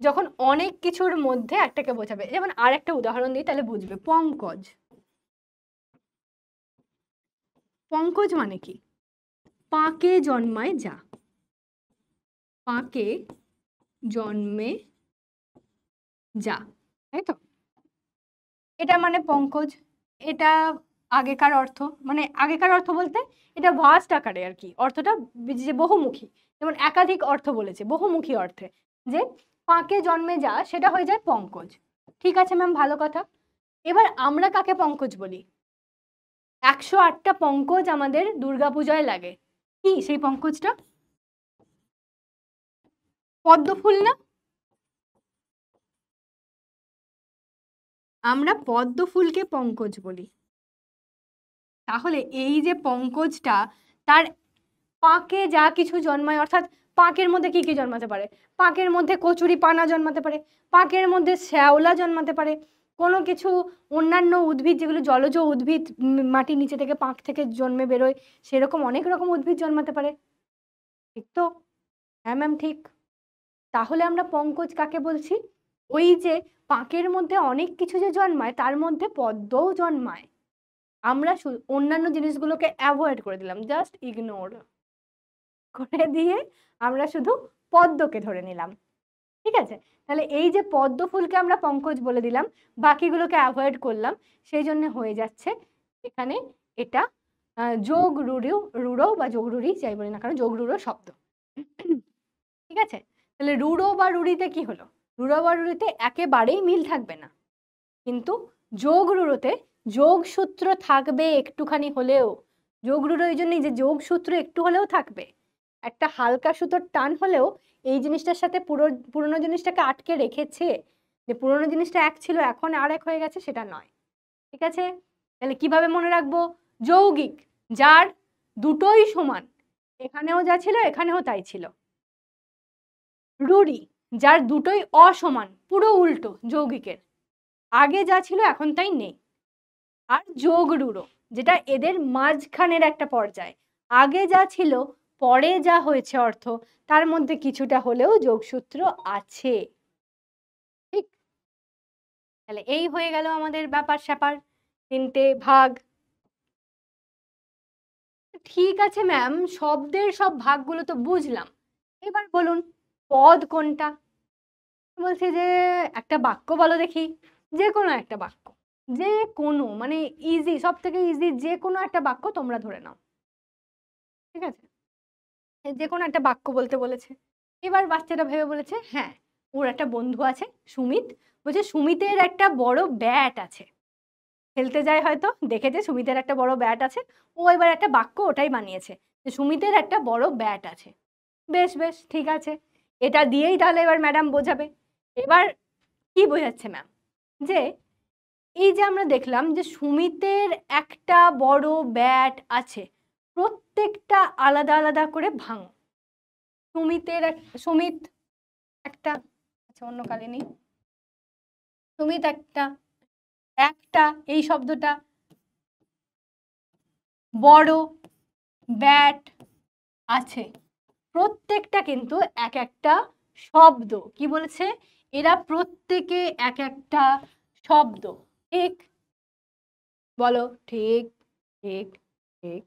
যখন অনেক কিছুর মধ্যে একটাকে বোঝাবে। যেমন আর একটা উদাহরণ দিই তাহলে বুঝবে। পঙ্কজ। পঙ্কজ মানে কি? পাকে জন্মায় যা, পাকে জন্মে যা, তাই তো? এটা মানে পঙ্কজ। এটা আগেকার অর্থ, মানে আগেকার অর্থ বলতে এটা ভাস্ট আকারে আর কি, অর্থটা যে বহুমুখী। যেমন একাধিক অর্থ বলেছে, বহুমুখী অর্থে, যে পাকে জন্মে যা সেটা হয়ে যায় পঙ্কজ। ঠিক আছে ম্যাম, ভালো কথা। এবার আমরা কাকে পঙ্কজ বলি? 108টা পঙ্কজ আমাদের দুর্গাপূজায় লাগে। কি সেই পঙ্কজটা? পদ্ম ফুল না? আমরা পদ্ম ফুলকে পঙ্কজ বলি। তাহলে এই যে পঙ্কজটা, তার পাকে যা কিছু জন্মায়, অর্থাৎ পাকের মধ্যে কি কি জন্মাতে পারে? পাকের মধ্যে কচুরি পানা জন্মাতে পারে, পাকের মধ্যে শ্যাওলা জন্মাতে পারে, কোনো কিছু অন্যান্য উদ্ভিদ যেগুলো জলজ উদ্ভিদ, মাটির নিচে থেকে পাক থেকে জন্মে বেরোয়, সেরকম অনেক রকম উদ্ভিদ জন্মাতে পারে। ঠিক তো? হ্যাঁ ম্যাম, ঠিক। তাহলে আমরা পঙ্কজ কাকে বলছি? ওই যে পাকের মধ্যে অনেক কিছু যে জন্মায় তার মধ্যে পদ্মও জন্মায়। আমরা অন্যান্য জিনিসগুলোকে অ্যাভয়েড করে দিলাম, জাস্ট ইগনোর করে দিয়ে আমরা শুধু পদ্মকে ধরে নিলাম। ঠিক আছে? তাহলে এই যে পদ্ম ফুলকে আমরা পঙ্কজ বলে দিলাম, বাকিগুলোকে অ্যাভয়েড করলাম, সেই জন্য হয়ে যাচ্ছে এখানে এটা যোগ রূঢ় বা যোগ রূঢ়ি যাই বলি না কারণ যোগ রূঢ় শব্দ। ঠিক আছে? তাহলে রূঢ় বা রূঢ়িতে কি হলো? রূঢ় বা রূঢ়িতে একেবারেই মিল থাকবে না, কিন্তু যোগ রূঢ়তে যোগসূত্র থাকবে একটুখানি হলেও। যোগ রূঢ় এই জন্যই যে যোগসূত্র একটু হলেও থাকবে, একটা হালকা সুতোর টান হলেও এই জিনিসটার সাথে পুরোনো জিনিসটাকে আটকে রেখেছে। যে পুরোনো জিনিসটা এক ছিল এখন আর এক হয়ে গেছে সেটা নয়। ঠিক আছে? তাহলে কিভাবে মনে রাখবো? যৌগিক, যার দুটোই সমান, এখানেও যা ছিল এখানেও তাই ছিল। রূঢ়ি, যার দুটোই অসমান, পুরো উল্টো যৌগিকের, আগে যা ছিল এখন তাই নেই। আর যোগ রূঢ়, যেটা এদের মাঝখানের একটা পর্যায়, আগে যা ছিল পরে যা হয়েছে অর্থ, তার মধ্যে কিছুটা হলেও যোগসূত্র আছে। ঠিক? তাহলে এই হয়ে গেল আমাদের ব্যাপার স্যাপার, তিনটে ভাগ। ঠিক আছে ম্যাম, শব্দের সব ভাগগুলো তো বুঝলাম, এবার বলুন পদ কোনটা? বলছি যে একটা বাক্য বলো দেখি, যে কোনো একটা বাক্য, যে কোনো মানে ইজি, সব থেকে ইজি যে কোনো একটা বাক্য তোমরা ধরে নাও। ঠিক আছে? যে কোনো একটা বাক্য বলতে বলেছে, এবার বাচ্চাটা ভেবে বলেছে হ্যাঁ ওর একটা বন্ধু আছে সুমিত, বলছে সুমিতের একটা বড় ব্যাট আছে, খেলতে যায় হয়তো দেখেছে সুমিতের একটা বড় ব্যাট আছে, ও এবার একটা বাক্য ওটাই বানিয়েছে যে সুমিতের একটা বড় ব্যাট আছে। বেশ বেশ ঠিক আছে, এটা দিয়েই তাহলে এবার ম্যাডাম বোঝাবে। এবার কি বোঝাচ্ছে ম্যাম, যে এই যে আমরা দেখলাম যে সুমিতের একটা বড় ব্যাট আছে, প্রত্যেকটা আলাদা আলাদা করে ভাঙো। সুমিত একটা, আচ্ছা অন্য কালে নেই, সুমিত একটা একটা এই শব্দটা, বড় ব্যাট আছে, প্রত্যেকটা কিন্তু এক একটা শব্দ। কি বলেছে, এরা প্রত্যেকে এক একটা শব্দ। ঠিক বলো, ঠিক ঠিক ঠিক,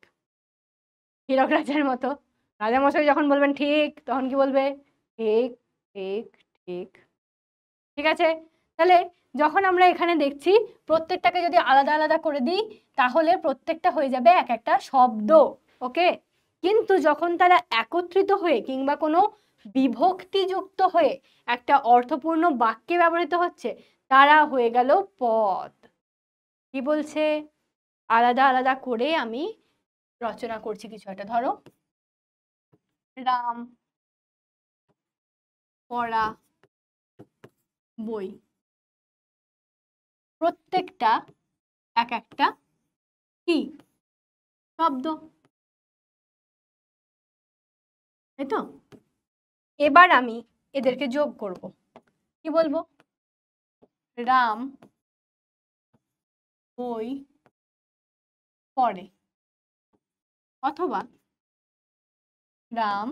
হীরক রাজার মতো। রাজামশাই যখন বলবেন ঠিক তখন কি বলবে, ঠিক ঠিক ঠিক। ঠিক আছে, তাহলে যখন আমরা এখানে দেখছি প্রত্যেকটাকে যদি আলাদা আলাদা করে দিই তাহলে প্রত্যেকটা হয়ে যাবে এক একটা শব্দ। ওকে, কিন্তু যখন তারা একত্রিত হয়ে কিংবা কোনো বিভক্তিযুক্ত হয়ে একটা অর্থপূর্ণ বাক্যে ব্যবহৃত হচ্ছে তারা হয়ে গেল পদ। কি বলছে, আলাদা আলাদা করে আমি রচনা করছি কিছু একটা। ধরো রাম পড়া বই, প্রত্যেকটা এক একটা কি শব্দ, তাই তো। এবার আমি এদেরকে যোগ করব, কি বলবো, রাম বই পড়ে, অথবা রাম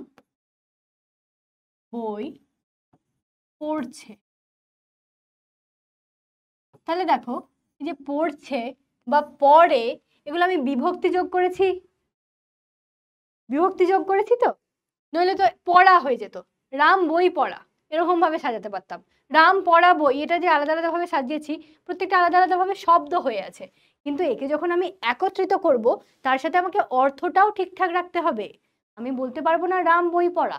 বই পড়ছে। তাহলে দেখো এই যে পড়ছে বা পড়ে এগুলো আমি বিভক্তি যোগ করেছি, বিভক্তি যোগ করেছি তো, নইলে তো পড়া হয়ে যেত, রাম বই পড়া এরকম ভাবে সাজাতে পারতাম। রাম পড়া বই, এটা যে আলাদা আলাদা ভাবে সাজিয়েছি প্রত্যেকটা আলাদা আলাদা ভাবে শব্দ হয়ে আছে, কিন্তু একে যখন আমি একত্রিত করব তার সাথে আমাকে অর্থটাও ঠিকঠাক রাখতে হবে। আমি বলতে পারবো না রাম বই পড়া,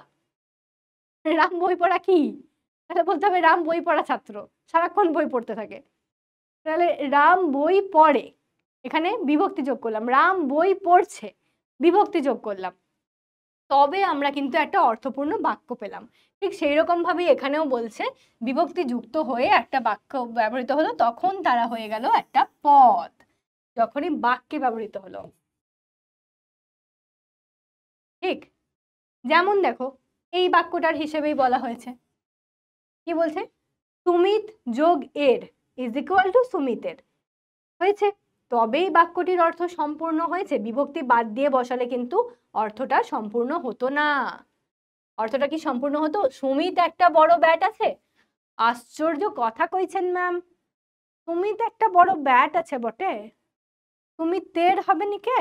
রাম বই পড়া কি, তাহলে বলতে হবে রাম বই পড়া ছাত্র, সারাক্ষণ বই পড়তে থাকে। তাহলে রাম বই পড়ে, এখানে বিভক্তি যোগ করলাম, রাম বই পড়ছে বিভক্তি যোগ করলাম, তবে আমরা কিন্তু একটা অর্থপূর্ণ বাক্য পেলাম। ঠিক সেই রকম ভাবে এখানেও বলছে বিভক্তি যুক্ত হয়ে একটা বাক্য ব্যবহৃত হলো তখন তারা হয়ে গেল একটা পদ, যখনই বাক্যে ব্যবহৃত হলো। ঠিক যেমন দেখো এই বাক্যটার হিসেবেই বলা হয়েছে, কি বলছে, সুমিত যোগ এর ইজ ইকুয়াল টু সুমিতের, হয়েছে, তবেই বাক্যটির অর্থ সম্পূর্ণ হয়েছে। বিভক্তি বাদ দিয়ে বসালে কিন্তু অর্থটা সম্পূর্ণ হতো না। অর্থটা কি সম্পূর্ণ হতো, সুমিত একটা বড় ব্যাট আছে, আশ্চর্য কথা কইছেন ম্যাম, সুমিত একটা বড় ব্যাট আছে বটে, সুমিতের হবে নিকে,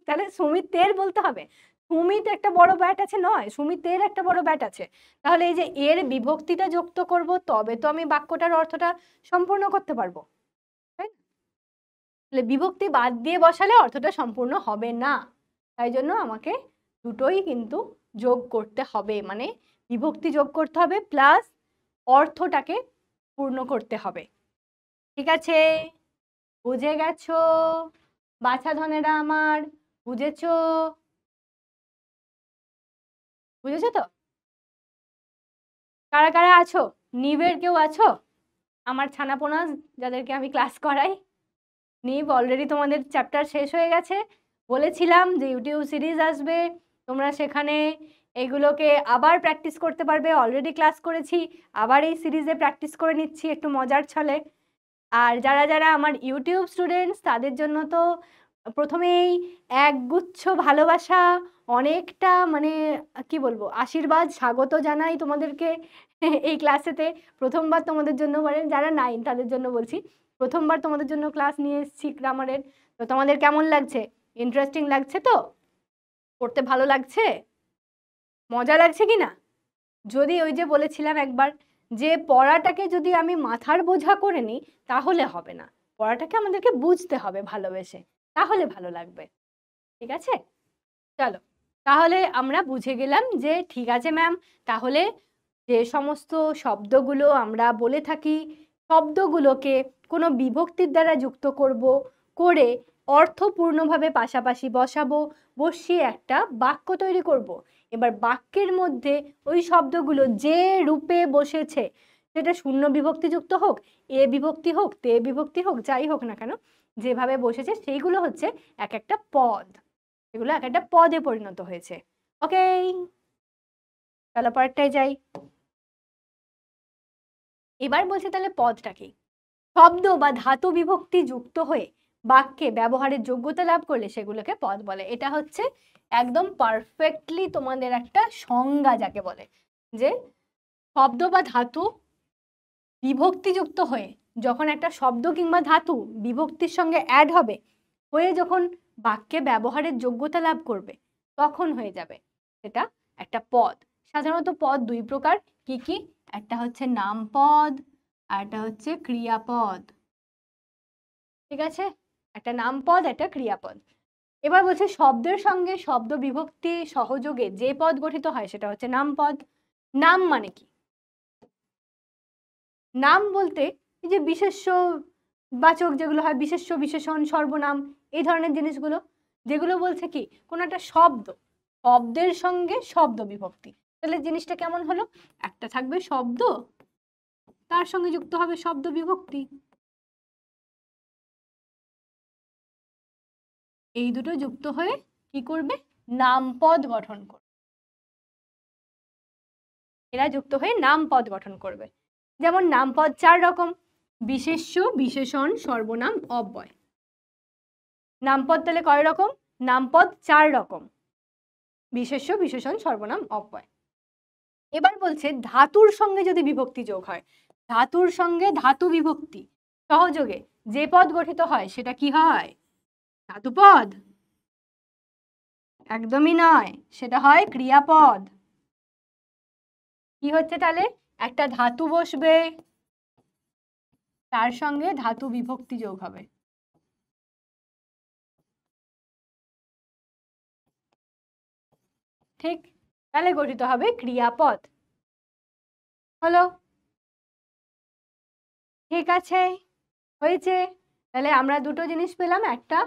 তাহলে সুমিতের বলতে হবে, সুমিত একটা বড় ব্যাট আছে নয়, সুমিতের একটা বড় ব্যাট আছে। তাহলে এই যে এর বিভক্তিটা যুক্ত করব তবে তো আমি বাক্যটার অর্থটা সম্পূর্ণ করতে পারবো, তাই না? তাহলে বিভক্তি বাদ দিয়ে বসালে অর্থটা সম্পূর্ণ হবে না, তাই জন্য আমাকে দুটোই কিন্তু যোগ করতে হবে, মানে বিভক্তি যোগ করতে হবে প্লাস অর্থটাকে পূর্ণ করতে হবে। ঠিক আছে, বুঝে গেছো বাছা ধনেরা আমার, বুঝেছো, বুঝেছো তো? কারা কারা আছো, নিবের কেউ আছো, আমার ছানাপোনা যাদেরকে আমি ক্লাস করাই, নিব অলরেডি তোমাদের চ্যাপ্টার শেষ হয়ে গেছে, বলেছিলাম যে ইউটিউব সিরিজ আসবে, তোমরা সেখানে এগুলোকে আবার প্র্যাকটিস করতে পারবে, অলরেডি ক্লাস করেছি, আবার এই সিরিজে প্র্যাকটিস করে নিচ্ছি একটু মজার ছলে। আর যারা যারা আমার ইউটিউব স্টুডেন্টস তাদের জন্য তো প্রথমেই একগুচ্ছ ভালোবাসা, অনেকটা মানে কি বলবো আশীর্বাদ স্বাগত জানাই তোমাদেরকে এই ক্লাসেতে। প্রথমবার তোমাদের জন্য, মানে যারা 9 তাদের জন্য বলছি, প্রথমবার তোমাদের জন্য ক্লাস নিয়ে এসেছি গ্রামারের। তো তোমাদের কেমন লাগছে, ইন্টারেস্টিং লাগছে তো, পড়তে ভালো লাগছে, মজা লাগছে কি না? যদি ওই যে বলেছিলাম একবার যে পড়াটাকে যদি আমি মাথার বোঝা করে নিই তাহলে হবে না, পড়াটাকে আমাদেরকে বুঝতে হবে ভালোবেসে, তাহলে ভালো লাগবে। ঠিক আছে, চলো। তাহলে আমরা বুঝে গেলাম যে ঠিক আছে ম্যাম, তাহলে যে সমস্ত শব্দগুলো আমরা বলে থাকি, শব্দগুলোকে কোনো বিভক্তির দ্বারা যুক্ত করব, করে অর্থপূর্ণভাবে পাশাপাশি বসাবো, বসিয়ে একটা বাক্য তৈরি করব। এবার বাক্যের মধ্যে ওই শব্দগুলো যে রূপে বসেছে, সেটা শূন্য বিভক্তিযুক্ত হোক, এ বিভক্তি হোক, তে বিভক্তি হোক, যাই হোক না কেন, যেভাবে বসেছে সেইগুলো হচ্ছে এক একটা পদ, এগুলো এক একটা পদে পরিণত হয়েছে। ওকে, তাহলে পরেরটায় যাই। এবার বলছে তাহলে পদটা কি? শব্দ বা ধাতু বিভক্তি যুক্ত হয়ে বাক্যে ব্যবহারের যোগ্যতা লাভ করলে সেগুলোকে পদ বলে। এটা হচ্ছে একদম পারফেক্টলি তোমাদের একটা সংজ্ঞা যাকে বলে, যে শব্দ বা ধাতু বিভক্তিযুক্ত হয়ে যখন একটা শব্দ কিংবা ধাতু বিভক্তির সঙ্গে অ্যাড হবে, হয়ে যখন বাক্যে ব্যবহারের যোগ্যতা লাভ করবে, তখন হয়ে যাবে সেটা একটা পদ। সাধারণত পদ দুই প্রকার, কি কি? একটা হচ্ছে নামপদ আর একটা হচ্ছে ক্রিয়াপদ। ঠিক আছে, একটা নামপদ, একটা ক্রিয়াপদ। এবার বলছে শব্দের সঙ্গে শব্দ বিভক্তি সহযোগে যে পদ গঠিত হয় সেটা হচ্ছে নামপদ। নাম মানে কি? নাম বলতে এই যে বিশেষ্য বাচক যেগুলো হয়, বিশেষ্য, বিশেষণ, সর্বনাম, এই ধরনের জিনিসগুলো, যেগুলো বলছে কি কোনো একটা শব্দ, শব্দের সঙ্গে শব্দ বিভক্তি। তাহলে জিনিসটা কেমন হলো? একটা থাকবে শব্দ, তার সঙ্গে যুক্ত হবে শব্দ বিভক্তি, এই দুটো যুক্ত হয়ে কি করবে? নামপদ গঠন করবে। এরা যুক্ত হয়ে নামপদ গঠন করবে। যেমন নামপদ চার রকম: বিশেষ্য, বিশেষণ, সর্বনাম, অব্যয়। নামপদ তাহলে কয় রকম? নামপদ চার রকম: বিশেষ্য, বিশেষণ, সর্বনাম, অব্যয়। এবার বলছে ধাতুর সঙ্গে যদি বিভক্তি যোগ হয়, ধাতুর সঙ্গে ধাতু বিভক্তি সহযোগে যে পদ গঠিত হয় সেটা কি হয়? ধাতুপদ? একদমই নয়, সেটা হয় ক্রিয়াপদ। কি হচ্ছে তাহলে? একটা ধাতু বসবে, তার সঙ্গে ধাতু বিভক্তি যোগ হবে, ঠিক? তাহলে গঠিত হবে ক্রিয়াপদ। হলো? ঠিক আছে, হয়েছে। তাহলে আমরা দুটো জিনিস পেলাম, একটা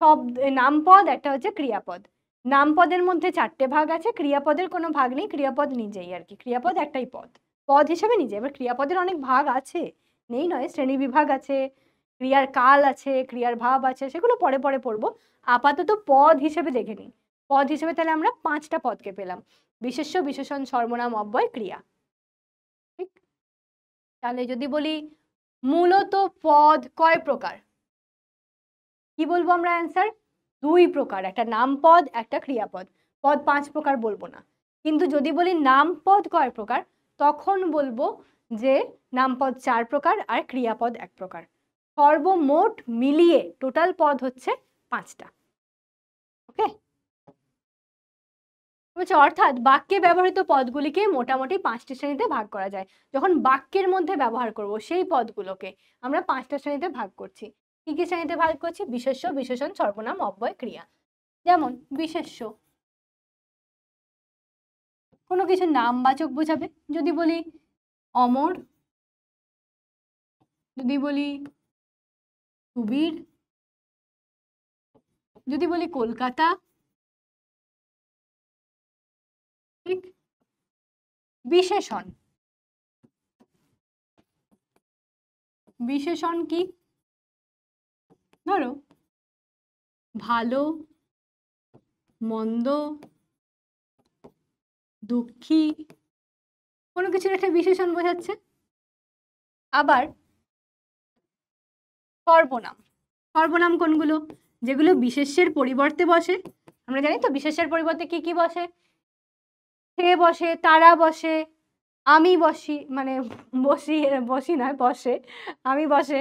শব্দ নামপদ, একটা হচ্ছে ক্রিয়াপদ। নামপদের মধ্যে চারটে ভাগ আছে, ক্রিয়াপদের কোনো ভাগ নেই, ক্রিয়াপদ নিজেই আর কি, ক্রিয়াপদ একটাই পদ, পদ হিসেবে নিজে। এবার ক্রিয়াপদের অনেক ভাগ আছে, নেই নয়, শ্রেণী বিভাগ আছে, ক্রিয়ার কাল আছে, ক্রিয়ার ভাব আছে, সেগুলো পরে পরে পড়বো। আপাতত পদ হিসেবে দেখে নিই। পদ হিসেবে তাহলে আমরা পাঁচটা পদকে পেলাম: বিশেষ্য, বিশেষণ, সর্বনাম, অব্যয়, ক্রিয়া। ঠিক? তাহলে যদি বলি মূলত পদ কয় প্রকার, কি বলবো আমরা? অ্যান্সার দুই প্রকার, একটা নামপদ, একটা ক্রিয়াপদ। পদ পাঁচ প্রকার বলবো না, কিন্তু যদি বলি নামপদ কয় প্রকার, তখন বলবো যে নামপদ চার প্রকার আর ক্রিয়াপদ এক প্রকার। সর্বমোট মিলিয়ে টোটাল পদ হচ্ছে পাঁচটা। ওকে, অর্থাৎ বাক্যে ব্যবহৃত পদগুলিকে মোটামুটি পাঁচটি শ্রেণীতে ভাগ করা যায়। যখন বাক্যের মধ্যে ব্যবহার করব সেই পদগুলোকে আমরা পাঁচটা শ্রেণীতে ভাগ করছি। কি কি শ্রেণীতে ভাগ করছি? বিশেষ্য, বিশেষণ, সর্বনাম, অব্যয়, ক্রিয়া। যেমন বিশেষ্য, কোনো কিছু নামবাচক বোঝাবে। যদি বলি অমর, যদি বলি সুবীর, যদি বলি কলকাতা, ঠিক? বিশেষণ, বিশেষণ কি? ধরো ভালো, মন্দ, দুঃখী, কোনো কিছুর একটা বিশেষণ বোঝাচ্ছে। আবার সর্বনাম, সর্বনাম কোনগুলো? যেগুলো বিশেষ্যের পরিবর্তে বসে। আমরা জানি তো বিশেষ্যের পরিবর্তে কি কি বসে? সে বসে, তারা বসে, আমি বসি, মানে বসি, বসি নয়, বসে, আমি বসে,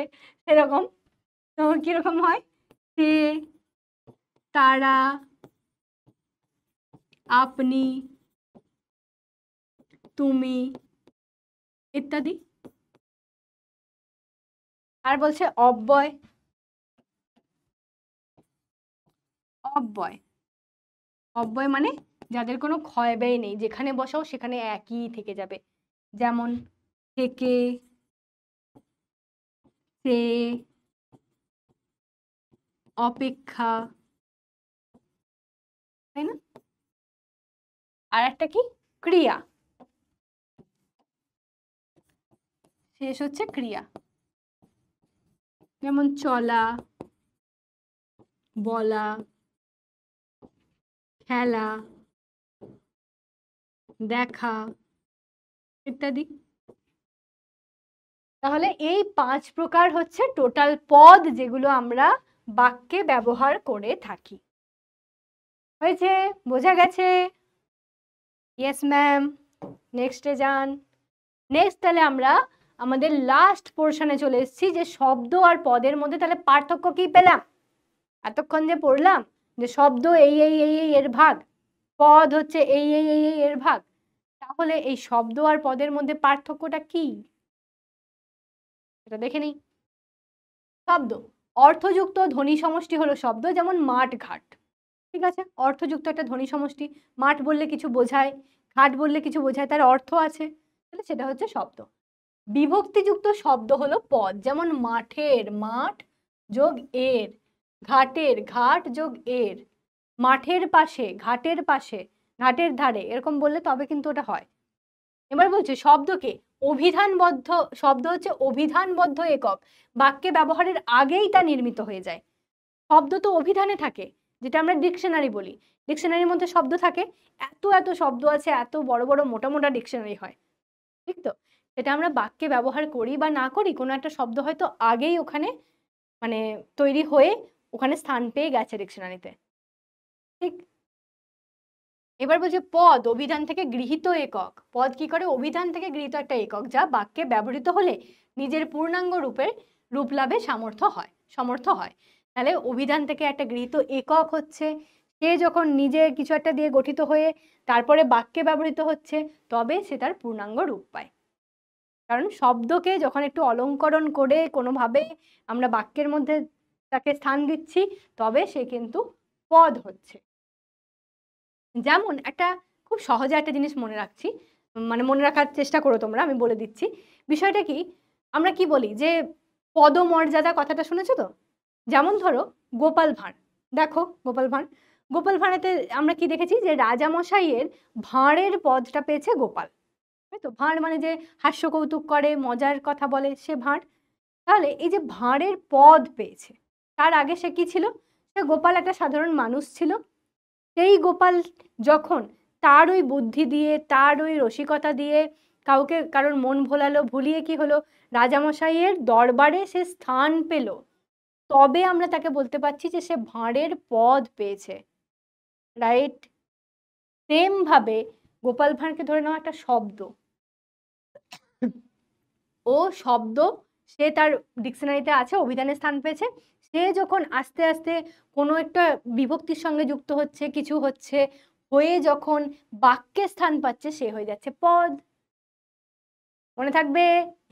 এরকম। তো কিরকম হয়? সে, তারা, আপনি, তুমি, ইত্যাদি। আর বলছে অব্যয়, অব্যয়, অব্যয় মানে যাদের কোনো ক্ষয় ব্যয় নেই, যেখানে বসাও সেখানে একই থেকে যাবে। যেমন থেকে, সে, অপেক্ষা, তাই না? আর একটা কি? ক্রিয়া। শেষ হচ্ছে ক্রিয়া, যেমন চলা, বলা, খেলা, দেখা ইত্যাদি। তাহলে এই 5 প্রকার হচ্ছে টোটাল পদ যেগুলো আমরা বাক্যে ব্যবহার করে থাকি। হয়েছে? বোঝা গেছে? Yes ma'am. নেক্সটে যান। নেক্সট তাহলে আমরা আমাদের লাস্ট পোর্শনে চলে এসেছি, যে শব্দ আর পদের মধ্যে তাহলে পার্থক্য কি পেলাম? এতক্ষণ যে পড়লাম যে শব্দ এই এই এই এই এর ভাগ, পদ হচ্ছে এই এই এই এই এর ভাগ, তাহলে এই শব্দ আর পদের মধ্যে পার্থক্যটা কি এটা দেখে নিই। শব্দ অর্থযুক্ত ধ্বনি সমষ্টি হলো শব্দ, যেমন মাঠ ঘাট। ঠিক আছে, অর্থযুক্ত একটা ধ্বনি সমষ্টি। মাঠ বললে কিছু বোঝায়, ঘাট বললে কিছু বোঝায়, তার অর্থ আছে, তাহলে সেটা হচ্ছে শব্দ। বিভক্তিযুক্ত শব্দ হলো পদ, যেমন মাঠের, মাঠ যোগ এর, ঘাটের, ঘাট যোগ এর, মাঠের পাশে, ঘাটের পাশে, ঘাটের ধারে, এরকম বললে তবে কিন্তু ওটা হয়। এবার বলছে শব্দকে অভিধানবদ্ধ, শব্দ হচ্ছে অভিধানবদ্ধ একক, বাক্যে ব্যবহারের আগেই তা নির্মিত হয়ে যায়। শব্দ তো অভিধানে থাকে, যেটা আমরা ডিকশনারি বলি। ডিকশনারির মধ্যে শব্দ থাকে, এত এত শব্দ আছে, এত বড় বড় মোটা মোটা ডিকশনারি হয়, ঠিক তো? সেটা আমরা বাক্যে ব্যবহার করি বা না করি, কোনো একটা শব্দ হয়তো আগেই ওখানে মানে তৈরি হয়ে ওখানে স্থান পেয়ে গেছে ডিকশনারিতে, ঠিক? এবার বলছে পদ অভিধান থেকে গৃহীত একক। পদ কি করে? অভিধান থেকে গৃহীত একটা একক, যা বাক্যে ব্যবহৃত হলে নিজের পূর্ণাঙ্গ রূপ লাভে সমর্থ হয়। তাহলে অভিধান থেকে একটা গৃহীত একক হচ্ছে, সে যখন নিজে কিছু একটা দিয়ে গঠিত হয়ে তারপরে বাক্যে ব্যবহৃত হচ্ছে, তবে সে তার পূর্ণাঙ্গ রূপ পায়। কারণ শব্দকে যখন একটু অলংকরণ করে কোনোভাবে আমরা বাক্যের মধ্যে তাকে স্থান দিচ্ছি, তবে সে কিন্তু পদ হচ্ছে। যেমন একটা খুব সহজে একটা জিনিস মনে রাখছি, মানে মনে রাখার চেষ্টা করো তোমরা, আমি বলে দিচ্ছি বিষয়টা কি। আমরা কি বলি যে পদমর্যাদা, কথাটা শুনেছো তো? যেমন ধরো গোপাল ভাঁড়, দেখো গোপাল ভাঁড়, গোপাল ভাঁড়েতে আমরা কি দেখেছি যে রাজামশাইয়ের ভাঁড়ের পদটা পেয়েছে গোপাল, তাই তো? ভাঁড় মানে যে হাস্য কৌতুক করে, মজার কথা বলে, সে ভাঁড়। তাহলে এই যে ভাঁড়ের পদ পেয়েছে, তার আগে সে কি ছিল? সে গোপাল একটা সাধারণ মানুষ ছিল। সেই গোপাল যখন তার ওই বুদ্ধি দিয়ে, তার ওই রসিকতা দিয়ে কাউকে, কারোর মন ভোলালো, ভুলিয়ে কি হলো, রাজামশাইয়ের দরবারে সে স্থান পেল, তবে আমরা তাকে বলতে পারছি যে সে ভাঁড়ের পদ পেয়েছে, রাইট? সেম ভাবে গোপাল ভাঁড়কে ধরে নাও একটা শব্দ, ও শব্দ, সে তার ডিকশনারিতে আছে, অভিধানে স্থান পেয়েছে। সে যখন আস্তে আস্তে কোনো একটা বিভক্তির সঙ্গে যুক্ত হচ্ছে, কিছু হচ্ছে, হয়ে যখন বাক্যে স্থান পাচ্ছে, সে হয়ে যাচ্ছে পদ। মনে থাকবে?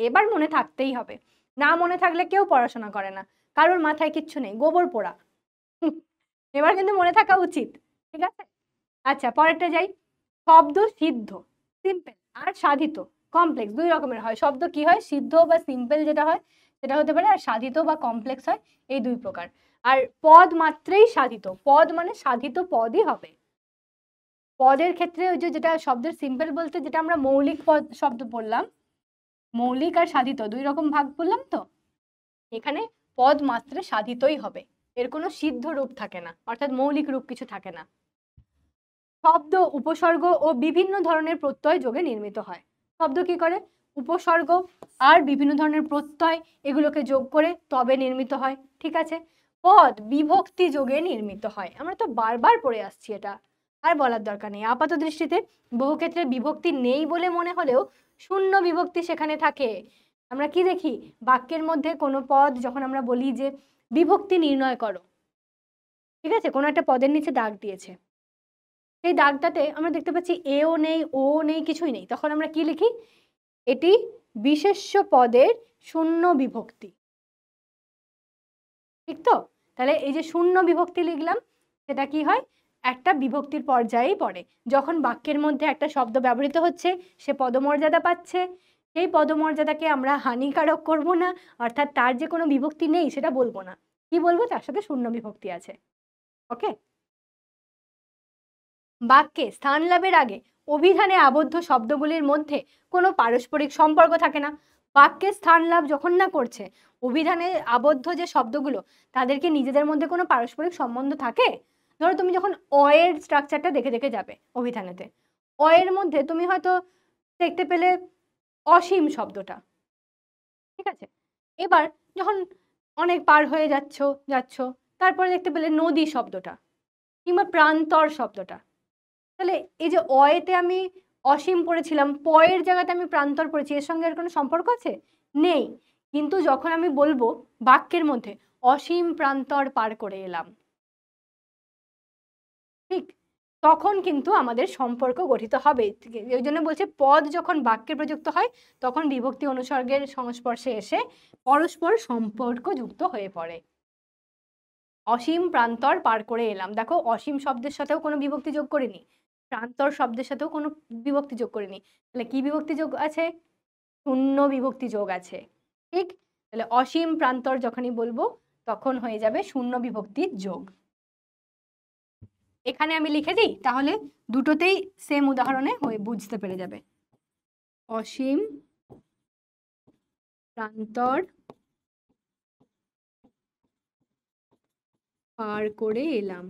এবার মনে থাকতেই হবে, না মনে থাকলে কেউ পড়াশোনা করে না, কারোর মাথায় কিচ্ছু নেই, গোবর পোড়া। এবার কিন্তু মনে থাকা উচিত, ঠিক আছে? আচ্ছা, পরেরটা যাই। শব্দ সিদ্ধ, সিম্পল, আর সাধিত, কমপ্লেক্স, দুই রকমের হয়। শব্দ কি হয়? সিদ্ধ বা সিম্পল যেটা হয় সেটা হতে পারে, আর সাধিত বা কমপ্লেক্স হয়, এই দুই প্রকার। আর পদ মাত্রেই সাধিত, পদ মানে সাধিত পদই হবে। পদের ক্ষেত্রে ওই যে যেটা শব্দের সিম্পল বলতে যেটা আমরা মৌলিক পদ শব্দ বললাম, মৌলিক আর সাধিত দুই রকম ভাগ বললাম তো, এখানে পদ মাত্রে সাধিতই হবে, এর কোনো সিদ্ধ রূপ থাকে না, অর্থাৎ মৌলিক রূপ কিছু থাকে না। শব্দ উপসর্গ ও বিভিন্ন ধরনের প্রত্যয় যোগে নির্মিত হয়। শব্দ কি করে? উপসর্গ আর বিভিন্ন ধরনের প্রত্যয়, এগুলোকে যোগ করে তবে নির্মিত হয়, ঠিক আছে? পদ বিভক্তি যোগে নির্মিত হয়, আমরা তো বারবার পড়ে আসছি, এটা আর বলার দরকার নেই। আপাত দৃষ্টিতে বহু ক্ষেত্রে বিভক্তি নেই বলে মনে হলেও শূন্য বিভক্তি সেখানে থাকে। আমরা কি দেখি, বাক্যের মধ্যে কোনো পদ যখন আমরা বলি যে বিভক্তি নির্ণয় করো, ঠিক আছে, কোনো একটা পদের নিচে দাগ দিয়েছে, সেই দাগটাতে আমরা দেখতে পাচ্ছি এও নেই, ও নেই, কিছুই নেই, তখন আমরা কি লিখি? এটি বিশেষ্য পদের শূন্য বিভক্তি, ঠিক তো? তাহলে এই যে শূন্য বিভক্তি লিখলাম, সেটা কি হয়? একটা বিভক্তির পর্যায়েই পড়ে। যখন বাক্যের মধ্যে একটা শব্দ ব্যবহৃত হচ্ছে, সে পদমর্যাদা পাচ্ছে, সেই পদমর্যাদাকে আমরা হানিকারক করব না, অর্থাৎ তার যে কোনো বিভক্তি নেই সেটা বলবো না। কি বলবো? তার সাথে শূন্য বিভক্তি আছে। ওকে? বাক্যে স্থান লাভের আগে অভিধানে আবদ্ধ শব্দগুলির মধ্যে কোনো পারস্পরিক সম্পর্ক থাকে না। বাক্যে স্থান লাভ যখন না করছে, অভিধানে আবদ্ধ যে শব্দগুলো, তাদেরকে নিজেদের মধ্যে কোনো পারস্পরিক সম্বন্ধ থাকে? ধরো তুমি যখন এর স্ট্রাকচারটা দেখে দেখে যাবে অভিধানেতে, এর মধ্যে তুমি হয়তো দেখতে পেলে অসীম শব্দটা, ঠিক আছে? এবার যখন অনেক পার হয়ে যাচ্ছ, তারপরে দেখতে পেলে নদী শব্দটা কিংবা প্রান্তর শব্দটা। তাহলে এই যে এতে আমি অসীম পড়েছিলাম, পয়ের জায়গাতে আমি প্রান্তর পড়েছি, এর সঙ্গে এর কোনো সম্পর্ক আছে? নেই। কিন্তু যখন আমি বলবো বাক্যের মধ্যে অসীম প্রান্তর পার করে এলাম, ঠিক, তখন কিন্তু আমাদের সম্পর্ক গঠিত হবে। ওই জন্য বলছে পদ যখন বাক্যে প্রযুক্ত হয় তখন বিভক্তি অনুসর্গের সংস্পর্শে এসে পরস্পর সম্পর্ক যুক্ত হয়ে পড়ে। অসীম প্রান্তর পার করে এলাম, দেখো অসীম শব্দের সাথেও কোনো বিভক্তি যোগ করিনি, প্রান্তর শব্দের সাথেও কোনো বিভক্তি যোগ করিনি, তাহলে কি বিভক্তি যোগ আছে? শূন্য বিভক্তি যোগ আছে। ঠিক, তাহলে অসীম প্রান্তর যখনই বলবো তখন হয়ে যাবে শূন্য বিভক্তির যোগ। এখানে আমি লিখে দিই, তাহলে দুটোতেই সেম উদাহরণে হয়ে বুঝতে পেরে যাবে। অসীম প্রান্তর পার করে এলাম।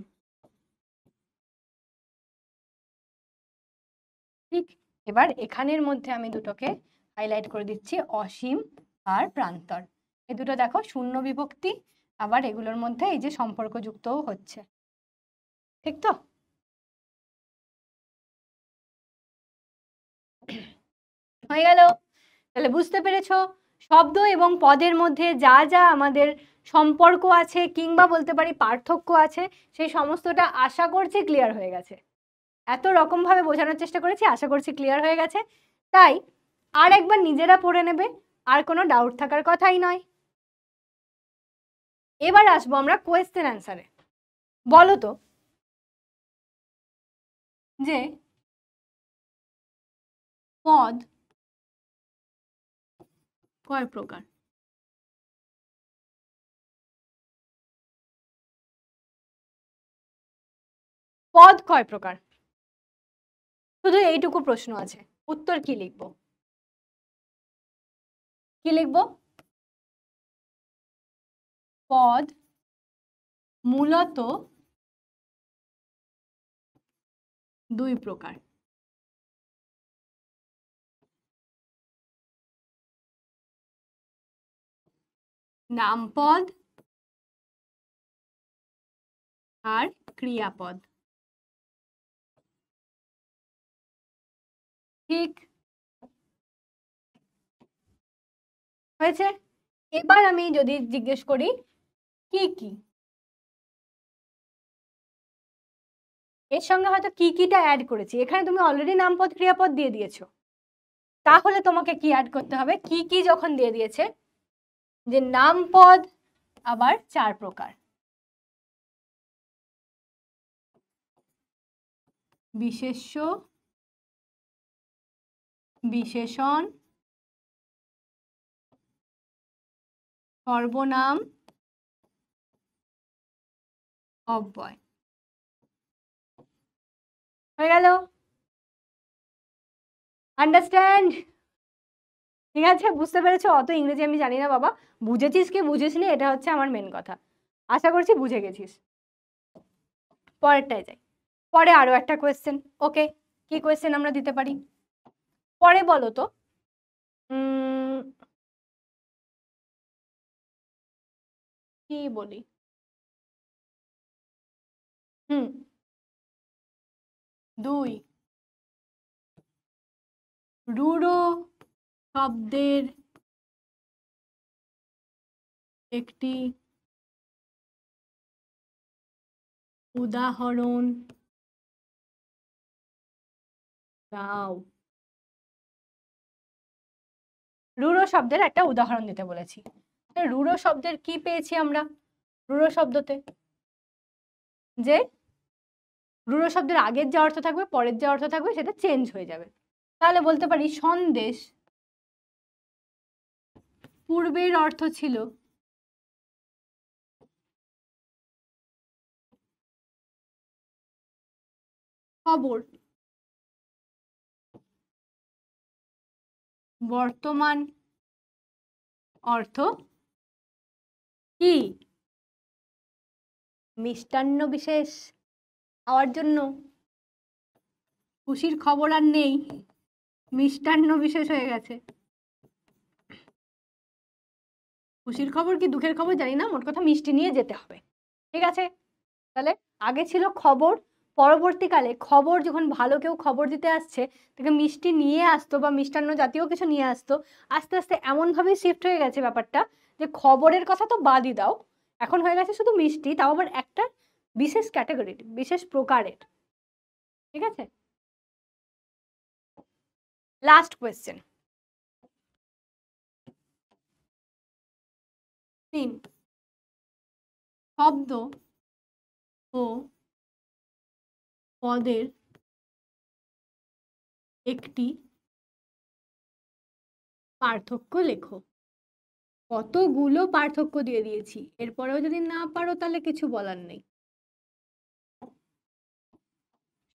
ঠিক, এবার এখানের মধ্যে আমি দুটোকে হাইলাইট করে দিচ্ছি, অসীম আর প্রান্তর। এই দুটো দেখো শূন্য বিভক্তি, আবার এগুলোর মধ্যে এই যে সম্পর্ক যুক্তও হচ্ছে, ঠিক তো? হয়ে গেল। তাহলে বুঝতে পেরেছো শব্দ এবং পদের মধ্যে যা যা আমাদের সম্পর্ক আছে কিংবা বলতে পারি পার্থক্য আছে, সেই সমস্তটা আশা করছি ক্লিয়ার হয়ে গেছে। এত রকম ভাবে বোঝানোর চেষ্টা করেছি, আশা করছি ক্লিয়ার হয়ে গেছে। তাই আর একবার নিজেরা পড়ে নেবে, আর কোনো ডাউট থাকার কথাই নয়। এবার আসবো আমরা কোয়েশ্চেন অ্যান্সারে। বলো তো যে পদ কয় প্রকার? পদ কয় প্রকার? শুধু এইটুকু প্রশ্ন আছে, উত্তর কি লিখবো? কি লিখবো? পদ মূলত দুই প্রকার। নামপদ আর ক্রিয়াপদ। ঠিক হয়েছে। এবার আমি যদি জিজ্ঞেস করি কি কি, এর সঙ্গে হয়তো কি কিটা অ্যাড করেছি, এখানে তুমি অলরেডি নামপদ ক্রিয়াপদ দিয়ে দিয়েছো, তাহলে তোমাকে কি অ্যাড করতে হবে? কি কি যখন দিয়ে দিয়েছে, যে নামপদ আবার 4 প্রকার: বিশেষ্য, বিশেষণ, সর্বনাম, অব্যয়। হয়ে গেল? আন্ডারস্ট্যান্ড? ঠিক আছে, বুঝতে পেরেছো? অত ইংরেজি আমি জানি না বাবা, বুঝেছিস কি বুঝিসনি এটা হচ্ছে আমার মেন কথা। আশা করছি বুঝে গেছিস। পরেরটায় যাই। পরে আরো একটা কোয়েশ্চেন। ওকে, কি কোয়েশ্চেন আমরা দিতে পারি পরে বলো তো? কি বলি? হুম, 2 রূঢ় শব্দের একটি উদাহরণ দাও। রূঢ় শব্দের একটা উদাহরণ দিতে বলেছি। রূঢ় শব্দের কি পেয়েছি আমরা? রূঢ় শব্দতে যে রুড়ো শব্দের আগের যে অর্থ থাকবে পরের যে অর্থ থাকবে সেটা চেঞ্জ হয়ে যাবে। তাহলে বলতে পারি সন্দেশ পূর্বের অর্থ ছিল খবর, বর্তমান অর্থ কি মিষ্টান্ন বিশেষ হওয়ার জন্য খুশির খবর আর নেই, মিষ্টান্ন বিশেষ হয়ে গেছে। খুশির খবর কি দুঃখের খবর জানি না, মোট কথা মিষ্টি নিয়ে যেতে হবে। ঠিক আছে, তাহলে আগে ছিল খবর, পরবর্তীকালে খবর যখন ভালো কেউ খবর দিতে আসছে তাকে মিষ্টি নিয়ে আসতো বা মিষ্টান্ন জাতীয় কিছু নিয়ে আসতো, আস্তে আস্তে এমনভাবে শিফট হয়ে গেছে ব্যাপারটা যে খবরের কথা তো বাদই দাও, এখন হয়ে গেছে শুধু মিষ্টি, তাও আবার একটা বিশেষ ক্যাটাগরির, বিশেষ প্রকারের। ঠিক আছে, লাস্ট কোয়েশ্চেন 3, শব্দ ও পদের একটি পার্থক্য লেখো। কতগুলো পার্থক্য দিয়ে দিয়েছি, এরপরেও যদি না পারো তাহলে কিছু বলার নেই।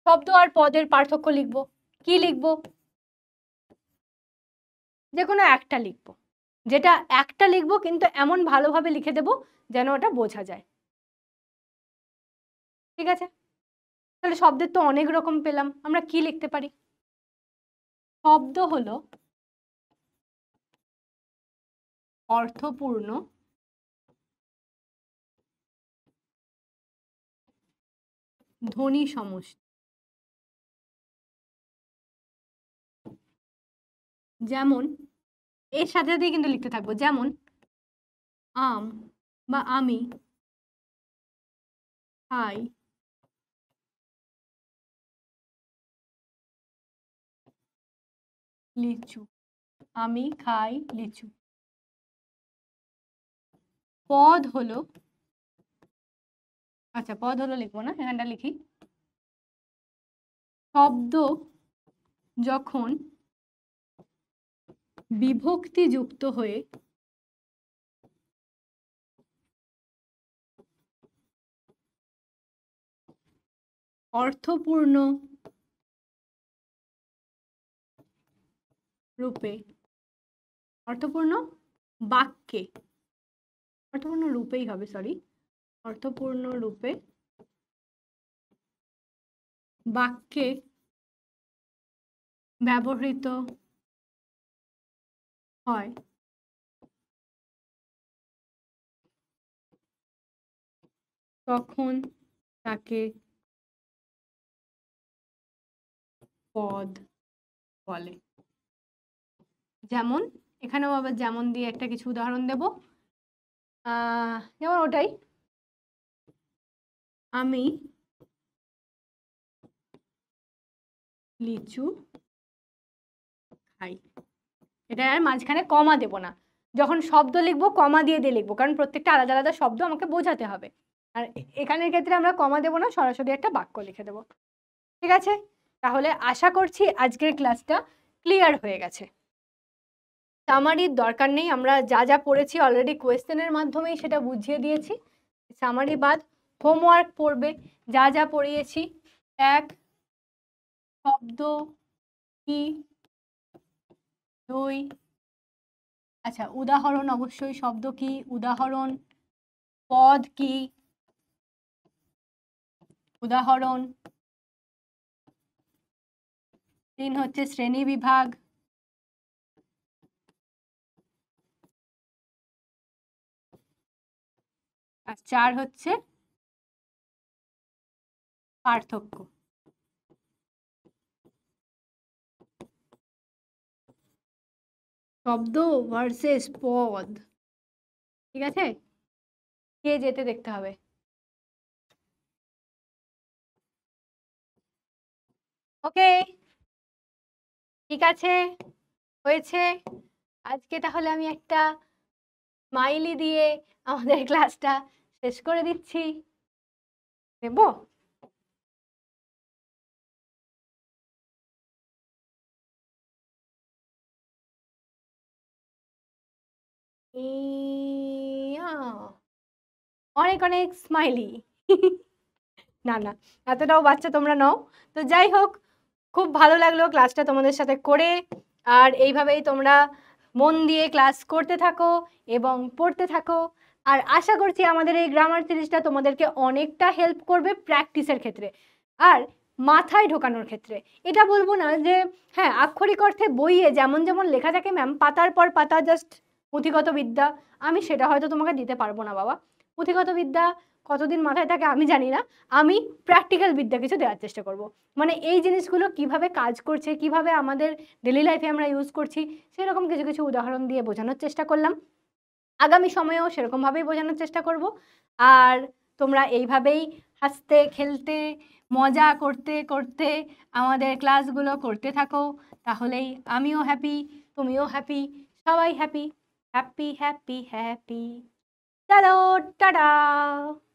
শব্দ আর পদের পার্থক্য লিখবো। কি লিখবো? যে কোনো একটা লিখবো, যেটা একটা লিখবো কিন্তু এমন ভালোভাবে লিখে দেবো যেন ওটা বোঝা যায়। ঠিক আছে, তাহলে শব্দের তো অনেক রকম পেলাম, আমরা কি লিখতে পারি? শব্দ হলো অর্থপূর্ণ ধ্বনি সমষ্টি, যেমন এর সাথে সাথেই কিন্তু লিখতে থাকবো, যেমন আম বা আমি খাই লিচু, আমি খাই লিচু। পদ হলো, আচ্ছা পদ হলো লিখবো না, এখানটা লিখি। শব্দ যখন বিভক্তি যুক্ত হয়ে অর্থপূর্ণ রূপে, অর্থপূর্ণ বাক্যে, অর্থপূর্ণ রূপেই হবে, সরি, অর্থপূর্ণ রূপে বাক্যে ব্যবহৃত হয় তখন তাকে পদ বলে। যেমন এখানেও আবার যেমন দিয়ে একটা কিছু উদাহরণ দেব, যেমন ওটাই, আমি লিচু খাই, এটা আর মাঝখানে কমা দেব না, যখন শব্দ লিখবো কমা দিয়ে দিয়ে লিখবো, কারণ প্রত্যেকটা আলাদা আলাদা শব্দ আমাকে বোঝাতে হবে। আর এখানের ক্ষেত্রে আমরা কমা দেব না, সরাসরি একটা বাক্য লিখে দেব। ঠিক আছে, তাহলে আশা করছি আজকের ক্লাসটা ক্লিয়ার হয়ে গেছে। সামারির দরকার নেই, আমরা যা যা পড়েছি অলরেডি কোয়েশ্চেনের মাধ্যমেই সেটা বুঝিয়ে দিয়েছি। সামারি বাদ হোমওয়ার্ক পড়বে, যা যা পড়িয়েছি। 1, শব্দ কি, 2, আচ্ছা উদাহরণ, অবশ্যই শব্দ কি, উদাহরণ, পদ কি, উদাহরণ, 3 হচ্ছে শ্রেণী বিভাগ, আর 4 হচ্ছে পার্থক্য। শব্দ ভার্সেস পদ, ঠিক আছে, কে যেতে দেখতে হবে। ওকে, ঠিক আছে, হয়েছে। আজকে তাহলে আমি একটা স্মাইলি দিয়ে আমাদের ক্লাসটা শেষ করে দিচ্ছি, দেবো? ইয়া। অনেক অনেক স্মাইলি। না, না, এতটাও বাচ্চা তোমরা নও। তো যাই হোক, খুব ভালো লাগলো ক্লাসটা তোমাদের সাথে করে। আর এইভাবেই তোমরা মন দিয়ে ক্লাস করতে থাকো এবং পড়তে থাকো। আর আশা করছি আমাদের এই গ্রামার সিরিজটা তোমাদেরকে অনেকটা হেল্প করবে প্র্যাকটিসের ক্ষেত্রে আর মাথায় ঢোকানোর ক্ষেত্রে। এটা বলবো না যে হ্যাঁ, আক্ষরিক অর্থে বইয়ে যেমন যেমন লেখা থাকে ম্যাম, পাতার পর পাতা জাস্ট পুঁথিগত বিদ্যা, আমি সেটা হয়তো তোমাকে দিতে পারবো না বাবা। পুঁথিগত বিদ্যা কতদিন মাথায় থাকে আমি জানি না। আমি প্র্যাকটিক্যাল বিদ্যা কিছু দেওয়ার চেষ্টা করব। মানে এই জিনিসগুলো কিভাবে কাজ করছে, কিভাবে আমাদের ডেলি লাইফে আমরা ইউজ করছি, সেরকম কিছু কিছু উদাহরণ দিয়ে বোঝানোর চেষ্টা করলাম। আগামী সময়েও সেরকমভাবেই বোঝানোর চেষ্টা করব। আর তোমরা এইভাবেই হাসতে খেলতে মজা করতে করতে আমাদের ক্লাসগুলো করতে থাকো, তাহলেই আমিও হ্যাপি, তুমিও হ্যাপি, সবাই হ্যাপি। Happy happy happy. চলো, টাটা।